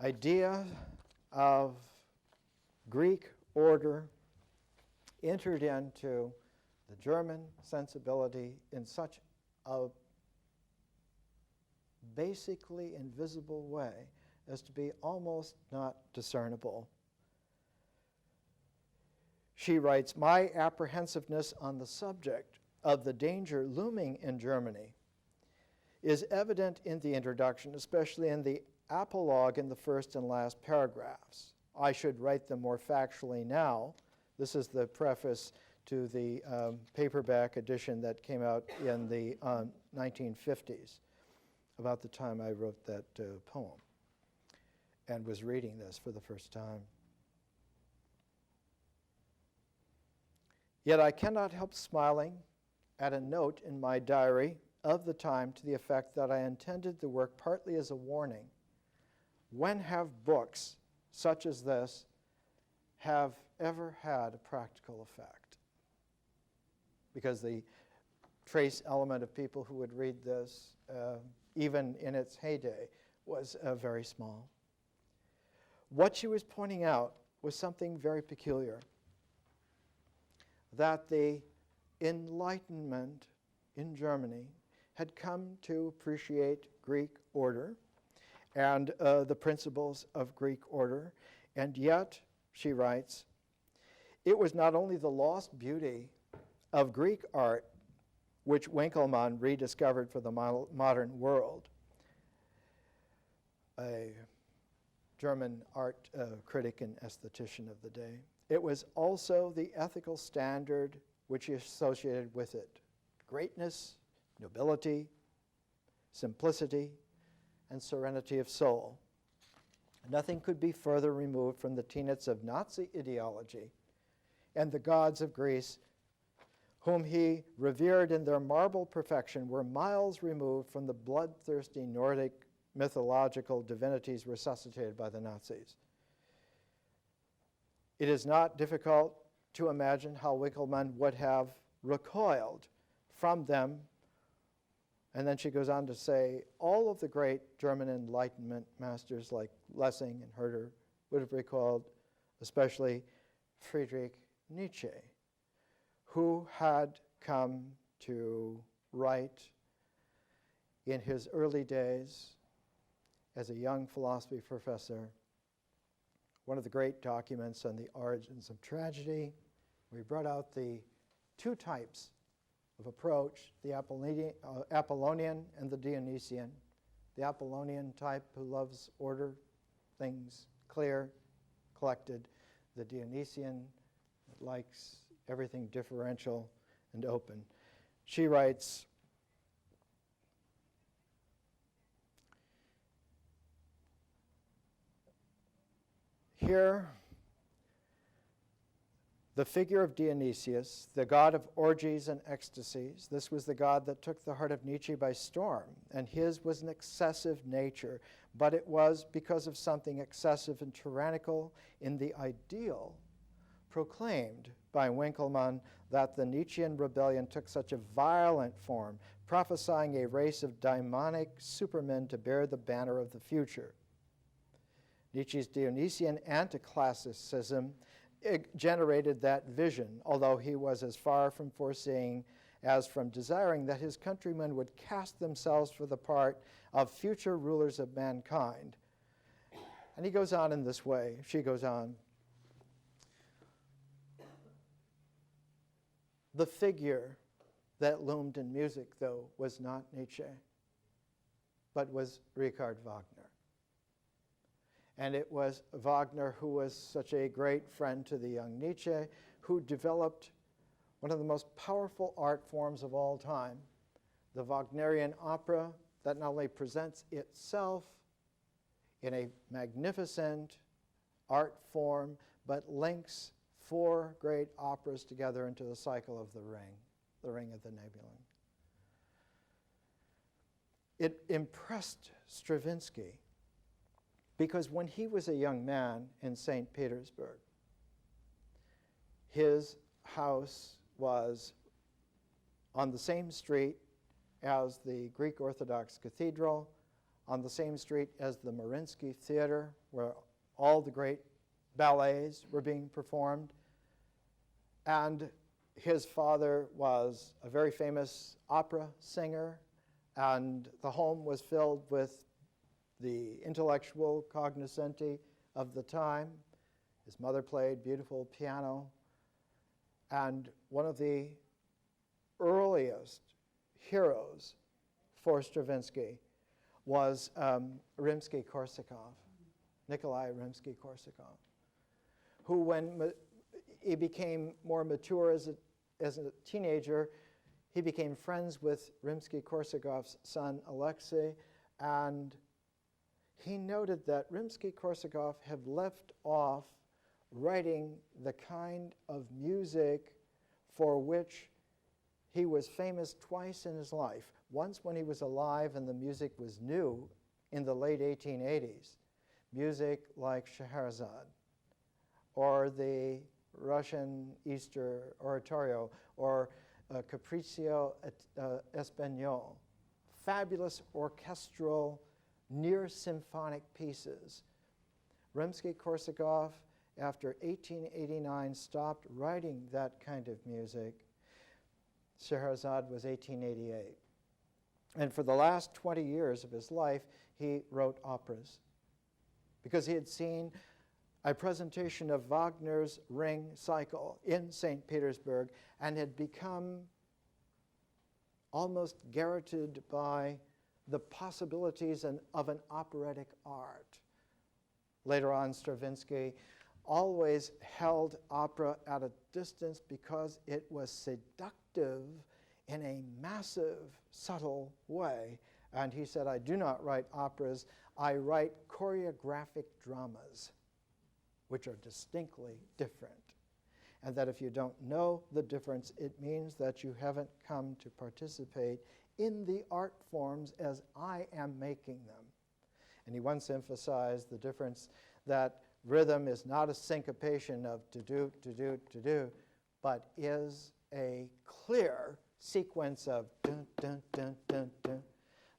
idea of Greek order entered into the German sensibility in such a basically invisible way as to be almost not discernible. She writes, my apprehensiveness on the subject of the danger looming in Germany is evident in the introduction, especially in the apologue in the first and last paragraphs. I should write them more factually now. This is the preface to the paperback edition that came out in the 1950s, about the time I wrote that poem and was reading this for the first time. Yet I cannot help smiling at a note in my diary of the time to the effect that I intended the work partly as a warning. When have books such as this have ever had a practical effect? Because the trace element of people who would read this, even in its heyday, was very small. What she was pointing out was something very peculiar, that the Enlightenment in Germany had come to appreciate Greek order and the principles of Greek order, and yet, she writes, it was not only the lost beauty of Greek art which Winckelmann rediscovered for the modern world, a German art critic and aesthetician of the day. It was also the ethical standard which he associated with it. Greatness, nobility, simplicity, and serenity of soul. Nothing could be further removed from the tenets of Nazi ideology, and the gods of Greece, whom he revered in their marble perfection, were miles removed from the bloodthirsty Nordic mythological divinities resuscitated by the Nazis. It is not difficult to imagine how Winckelmann would have recoiled from them. And then she goes on to say, all of the great German Enlightenment masters like Lessing and Herder would have recoiled, especially Friedrich Nietzsche, who had come to write in his early days as a young philosophy professor one of the great documents on the origins of tragedy. We brought out the two types of approach, the Apollonian and the Dionysian. The Apollonian type who loves order, things clear, collected. The Dionysian that likes everything differential and open. She writes, here, the figure of Dionysius, the god of orgies and ecstasies, this was the god that took the heart of Nietzsche by storm, and his was an excessive nature, but it was because of something excessive and tyrannical in the ideal proclaimed by Winckelmann that the Nietzschean rebellion took such a violent form, prophesying a race of daimonic supermen to bear the banner of the future. Nietzsche's Dionysian anti-classicism generated that vision, although he was as far from foreseeing as from desiring that his countrymen would cast themselves for the part of future rulers of mankind. And he goes on in this way. She goes on. The figure that loomed in music, though, was not Nietzsche, but was Richard Wagner. And it was Wagner who was such a great friend to the young Nietzsche, who developed one of the most powerful art forms of all time, the Wagnerian opera, that not only presents itself in a magnificent art form, but links four great operas together into the cycle of the Ring of the Nibelung. It impressed Stravinsky because when he was a young man in St. Petersburg, his house was on the same street as the Greek Orthodox Cathedral, on the same street as the Mariinsky Theater, where all the great ballets were being performed. And his father was a very famous opera singer, and the home was filled with the intellectual cognoscenti of the time. His mother played beautiful piano, and one of the earliest heroes for Stravinsky was Rimsky-Korsakov, Nikolai Rimsky-Korsakov, who, when he became more mature as a teenager, he became friends with Rimsky-Korsakov's son, Alexei, and he noted that Rimsky-Korsakov had left off writing the kind of music for which he was famous twice in his life. Once when he was alive and the music was new in the late 1880s, music like Scheherazade, or the Russian Easter Oratorio, or Capriccio Espagnol, fabulous orchestral, near-symphonic pieces. Rimsky-Korsakov, after 1889, stopped writing that kind of music. Scheherazade was 1888. And for the last 20 years of his life, he wrote operas because he had seen a presentation of Wagner's Ring cycle in St. Petersburg and had become almost garroted by the possibilities of an operatic art. Later on, Stravinsky always held opera at a distance because it was seductive in a massive, subtle way. And he said, I do not write operas, I write choreographic dramas, which are distinctly different. And that if you don't know the difference, it means that you haven't come to participate in the art forms as I am making them. And he once emphasized the difference that rhythm is not a syncopation of to-do, to-do, to-do, but is a clear sequence of dun, dun, dun, dun, dun,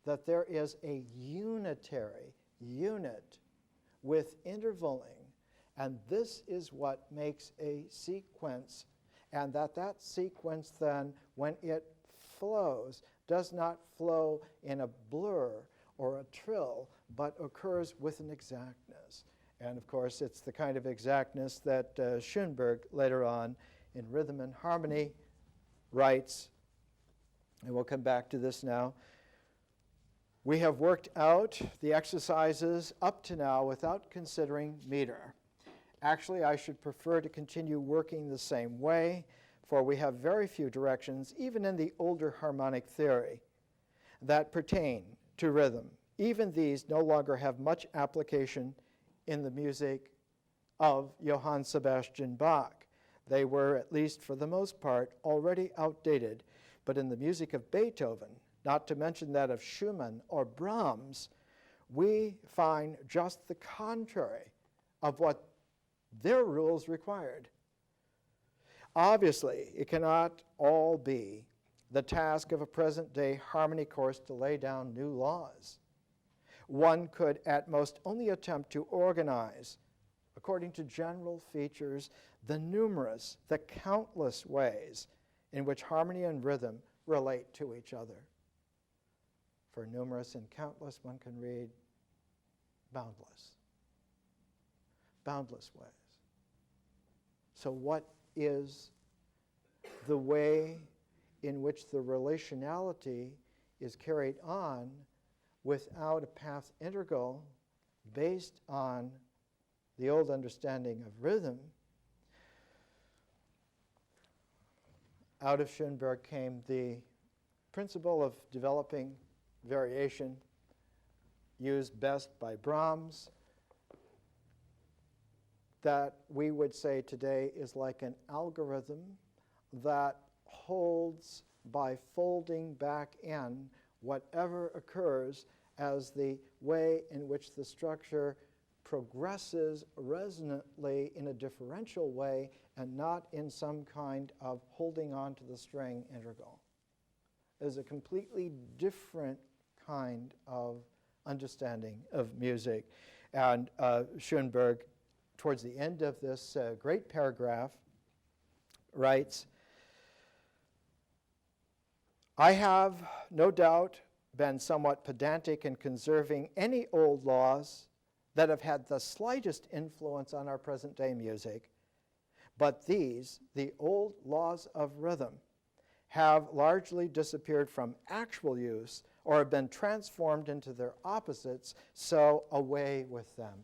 that there is a unitary unit with intervaling, and this is what makes a sequence, and that sequence then, when it flows, does not flow in a blur or a trill, but occurs with an exactness. And of course, it's the kind of exactness that Schoenberg later on in Rhythm and Harmony writes, and we'll come back to this now. We have worked out the exercises up to now without considering meter. Actually, I should prefer to continue working the same way, for we have very few directions, even in the older harmonic theory, that pertain to rhythm. Even these no longer have much application in the music of Johann Sebastian Bach. They were, at least for the most part, already outdated. But in the music of Beethoven, not to mention that of Schumann or Brahms, we find just the contrary of what their rules required. Obviously, it cannot all be the task of a present-day harmony course to lay down new laws. One could at most only attempt to organize, according to general features, the countless ways in which harmony and rhythm relate to each other. For numerous and countless, one can read boundless. Boundless ways. So what is the way in which the relationality is carried on without a path integral based on the old understanding of rhythm? Out of Schoenberg came the principle of developing variation, used best by Brahms, that we would say today is like an algorithm that holds by folding back in whatever occurs as the way in which the structure progresses resonantly in a differential way and not in some kind of holding on to the string integral. There's a completely different kind of understanding of music. And Schoenberg, towards the end of this great paragraph, writes, I have no doubt been somewhat pedantic in conserving any old laws that have had the slightest influence on our present-day music, but these, the old laws of rhythm, have largely disappeared from actual use or have been transformed into their opposites, so away with them.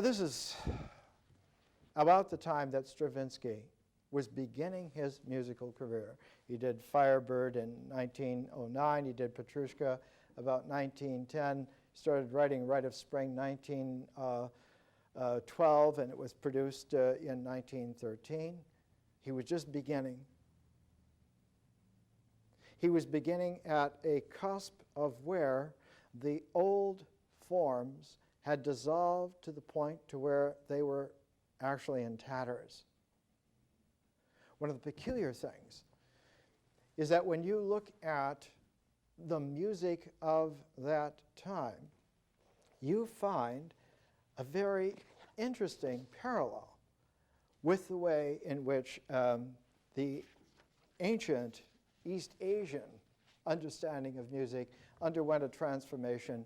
This is about the time that Stravinsky was beginning his musical career. He did Firebird in 1909. He did Petrushka about 1910. Started writing Rite of Spring 1912, and it was produced in 1913. He was just beginning. He was beginning at a cusp of where the old forms had dissolved to the point to where they were actually in tatters. One of the peculiar things is that when you look at the music of that time, you find a very interesting parallel with the way in which the ancient East Asian understanding of music underwent a transformation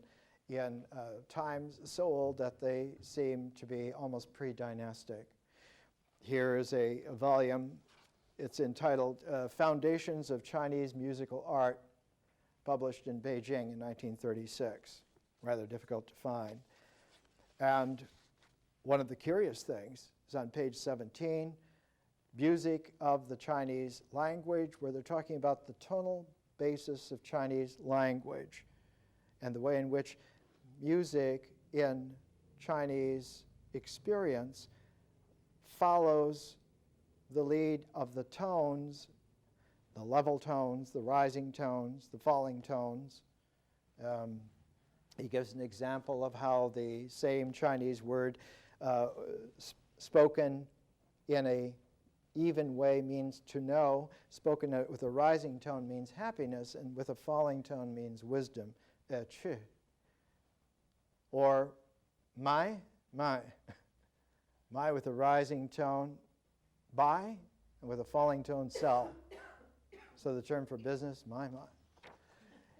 in times so old that they seem to be almost pre-dynastic. Here is a volume. It's entitled Foundations of Chinese Musical Art, published in Beijing in 1936. Rather difficult to find. And one of the curious things is on page 17, Music of the Chinese Language, where they're talking about the tonal basis of Chinese language and the way in which music in Chinese experience follows the lead of the tones, the level tones, the rising tones, the falling tones. He gives an example of how the same Chinese word spoken in a even way means to know, spoken with a rising tone means happiness, and with a falling tone means wisdom, chi. Or my with a rising tone, buy, and with a falling tone, sell. So the term for business, my.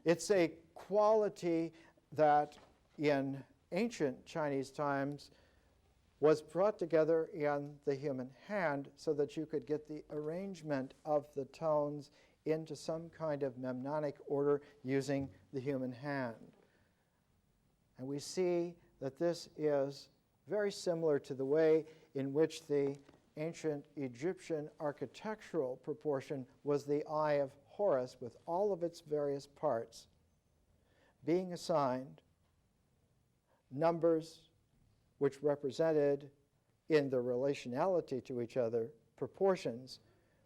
It's a quality that in ancient Chinese times was brought together in the human hand so that you could get the arrangement of the tones into some kind of mnemonic order using the human hand. And we see that this is very similar to the way in which the ancient Egyptian architectural proportion was the Eye of Horus with all of its various parts being assigned numbers which represented in the relationality to each other proportions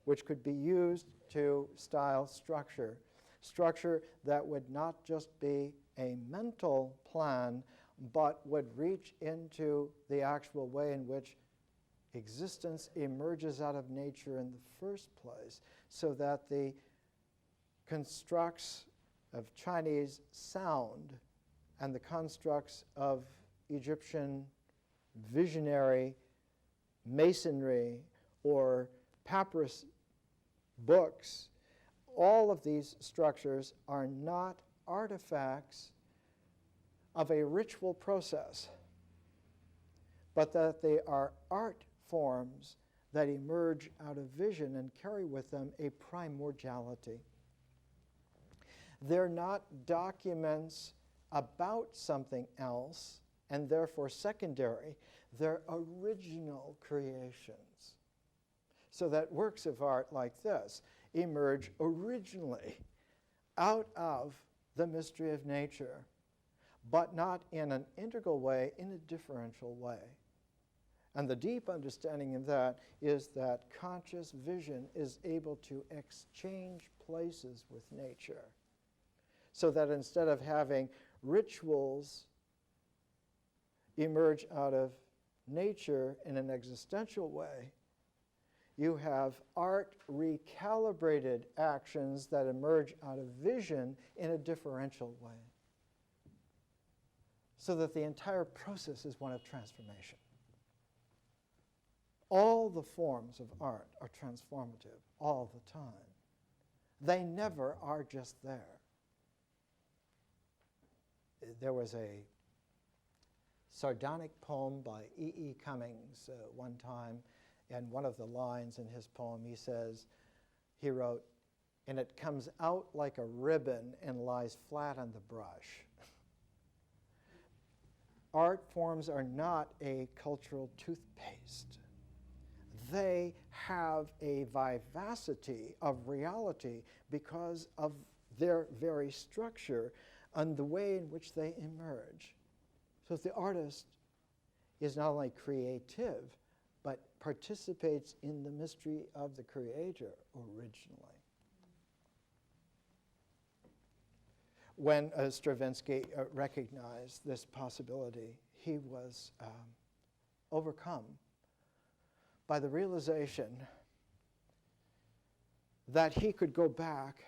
which could be used to style structure. Structure that would not just be a mental plan, but would reach into the actual way in which existence emerges out of nature in the first place, so that the constructs of Chinese sound and the constructs of Egyptian visionary masonry or papyrus books, all of these structures are not artifacts of a ritual process, but that they are art forms that emerge out of vision and carry with them a primordiality. They're not documents about something else and therefore secondary. They're original creations. So that works of art like this emerge originally out of the mystery of nature, but not in an integral way, in a differential way. And the deep understanding of that is that conscious vision is able to exchange places with nature. So that instead of having rituals emerge out of nature in an existential way, you have art recalibrated actions that emerge out of vision in a differential way. So that the entire process is one of transformation. All the forms of art are transformative all the time. They never are just there. There was a sardonic poem by E.E. Cummings one time, and one of the lines in his poem, he wrote, "And it comes out like a ribbon and lies flat on the brush." Art forms are not a cultural toothpaste. They have a vivacity of reality because of their very structure and the way in which they emerge. So the artist is not only creative, but participates in the mystery of the creator originally. When Stravinsky recognized this possibility, he was overcome by the realization that he could go back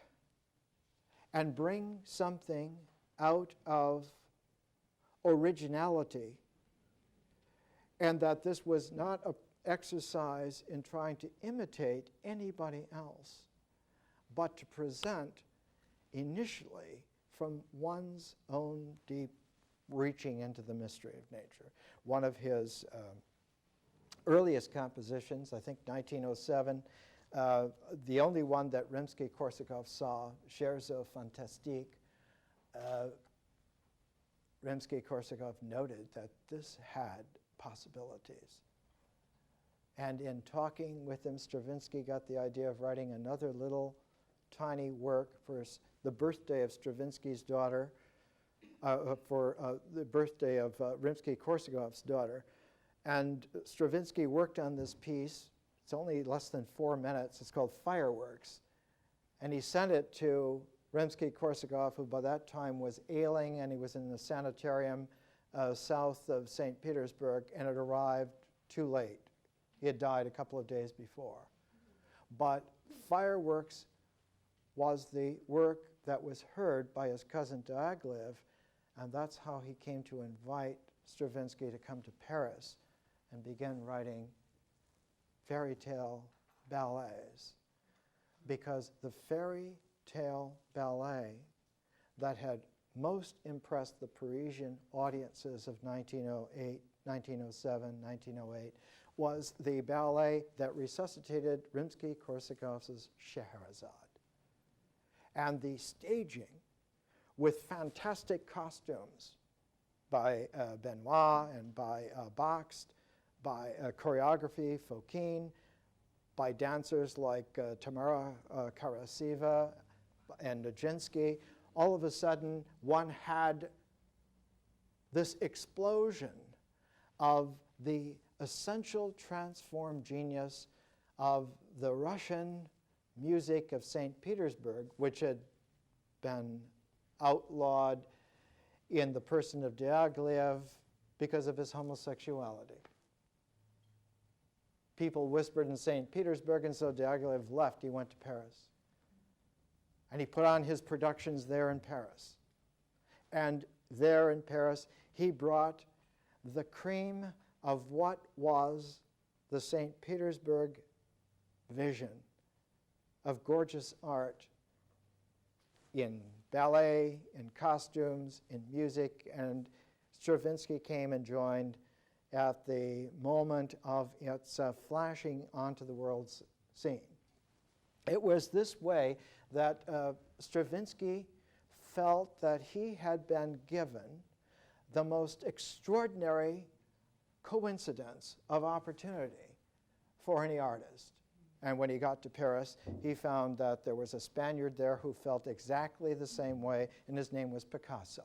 and bring something out of originality, and that this was not an exercise in trying to imitate anybody else, but to present initially from one's own deep reaching into the mystery of nature. One of his earliest compositions, I think 1907, the only one that Rimsky-Korsakov saw, Scherzo Fantastique, Rimsky-Korsakov noted that this had possibilities. And in talking with him, Stravinsky got the idea of writing another little tiny work for the birthday of Stravinsky's daughter, for the birthday of Rimsky-Korsakov's daughter. And Stravinsky worked on this piece. It's only less than 4 minutes. It's called Fireworks. And he sent it to Rimsky-Korsakov, who by that time was ailing, and he was in the sanitarium south of St. Petersburg, and it arrived too late. He had died a couple of days before. But Fireworks was the work that was heard by his cousin Diaghilev, and that's how he came to invite Stravinsky to come to Paris and begin writing fairy tale ballets, because the fairy tale ballet that had most impressed the Parisian audiences of 1908, 1907, 1908 was the ballet that resuscitated Rimsky-Korsakov's Scheherazade. And the staging with fantastic costumes by Benoit and by Bakst, by choreography, Fokine, by dancers like Tamara Karaseva and Nijinsky. All of a sudden, one had this explosion of the essential transformed genius of the Russian music of St. Petersburg, which had been outlawed in the person of Diaghilev because of his homosexuality. People whispered in St. Petersburg, and so Diaghilev left. He went to Paris. And he put on his productions there in Paris. And there in Paris, he brought the cream of what was the St. Petersburg vision of gorgeous art in ballet, in costumes, in music, and Stravinsky came and joined at the moment of its flashing onto the world's scene. It was this way that Stravinsky felt that he had been given the most extraordinary coincidence of opportunity for any artist. And when he got to Paris, he found that there was a Spaniard there who felt exactly the same way, and his name was Picasso.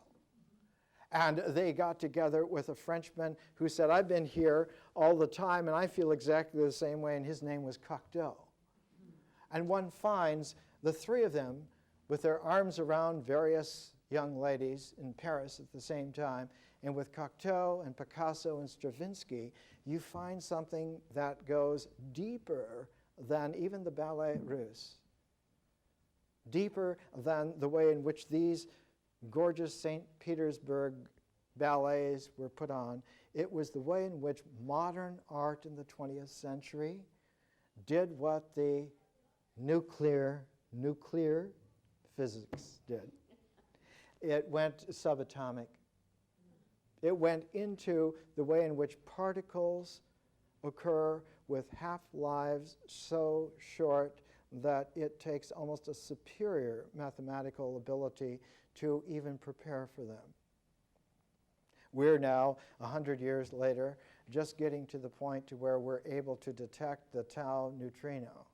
And they got together with a Frenchman who said, I've been here all the time, and I feel exactly the same way, and his name was Cocteau. And one finds the three of them with their arms around various young ladies in Paris at the same time, and with Cocteau and Picasso and Stravinsky, you find something that goes deeper than even the ballet russe, deeper than the way in which these gorgeous St. Petersburg ballets were put on. It was the way in which modern art in the 20th century did what the nuclear physics did. It went subatomic. It went into the way in which particles occur with half-lives so short that it takes almost a superior mathematical ability to even prepare for them. We're now, 100 years later, just getting to the point to where we're able to detect the tau neutrino,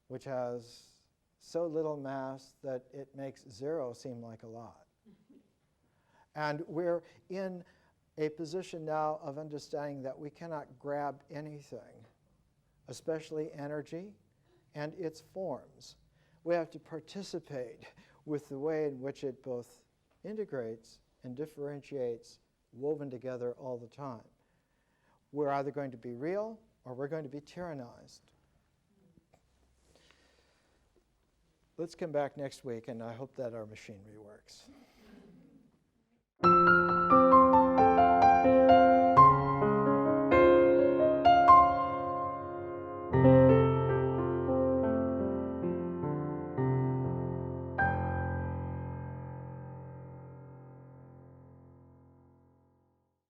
which has so little mass that it makes zero seem like a lot. And we're in a position now of understanding that we cannot grab anything, especially energy and its forms. We have to participate with the way in which it both integrates and differentiates, woven together all the time. We're either going to be real or we're going to be tyrannized. Let's come back next week, and I hope that our machinery works.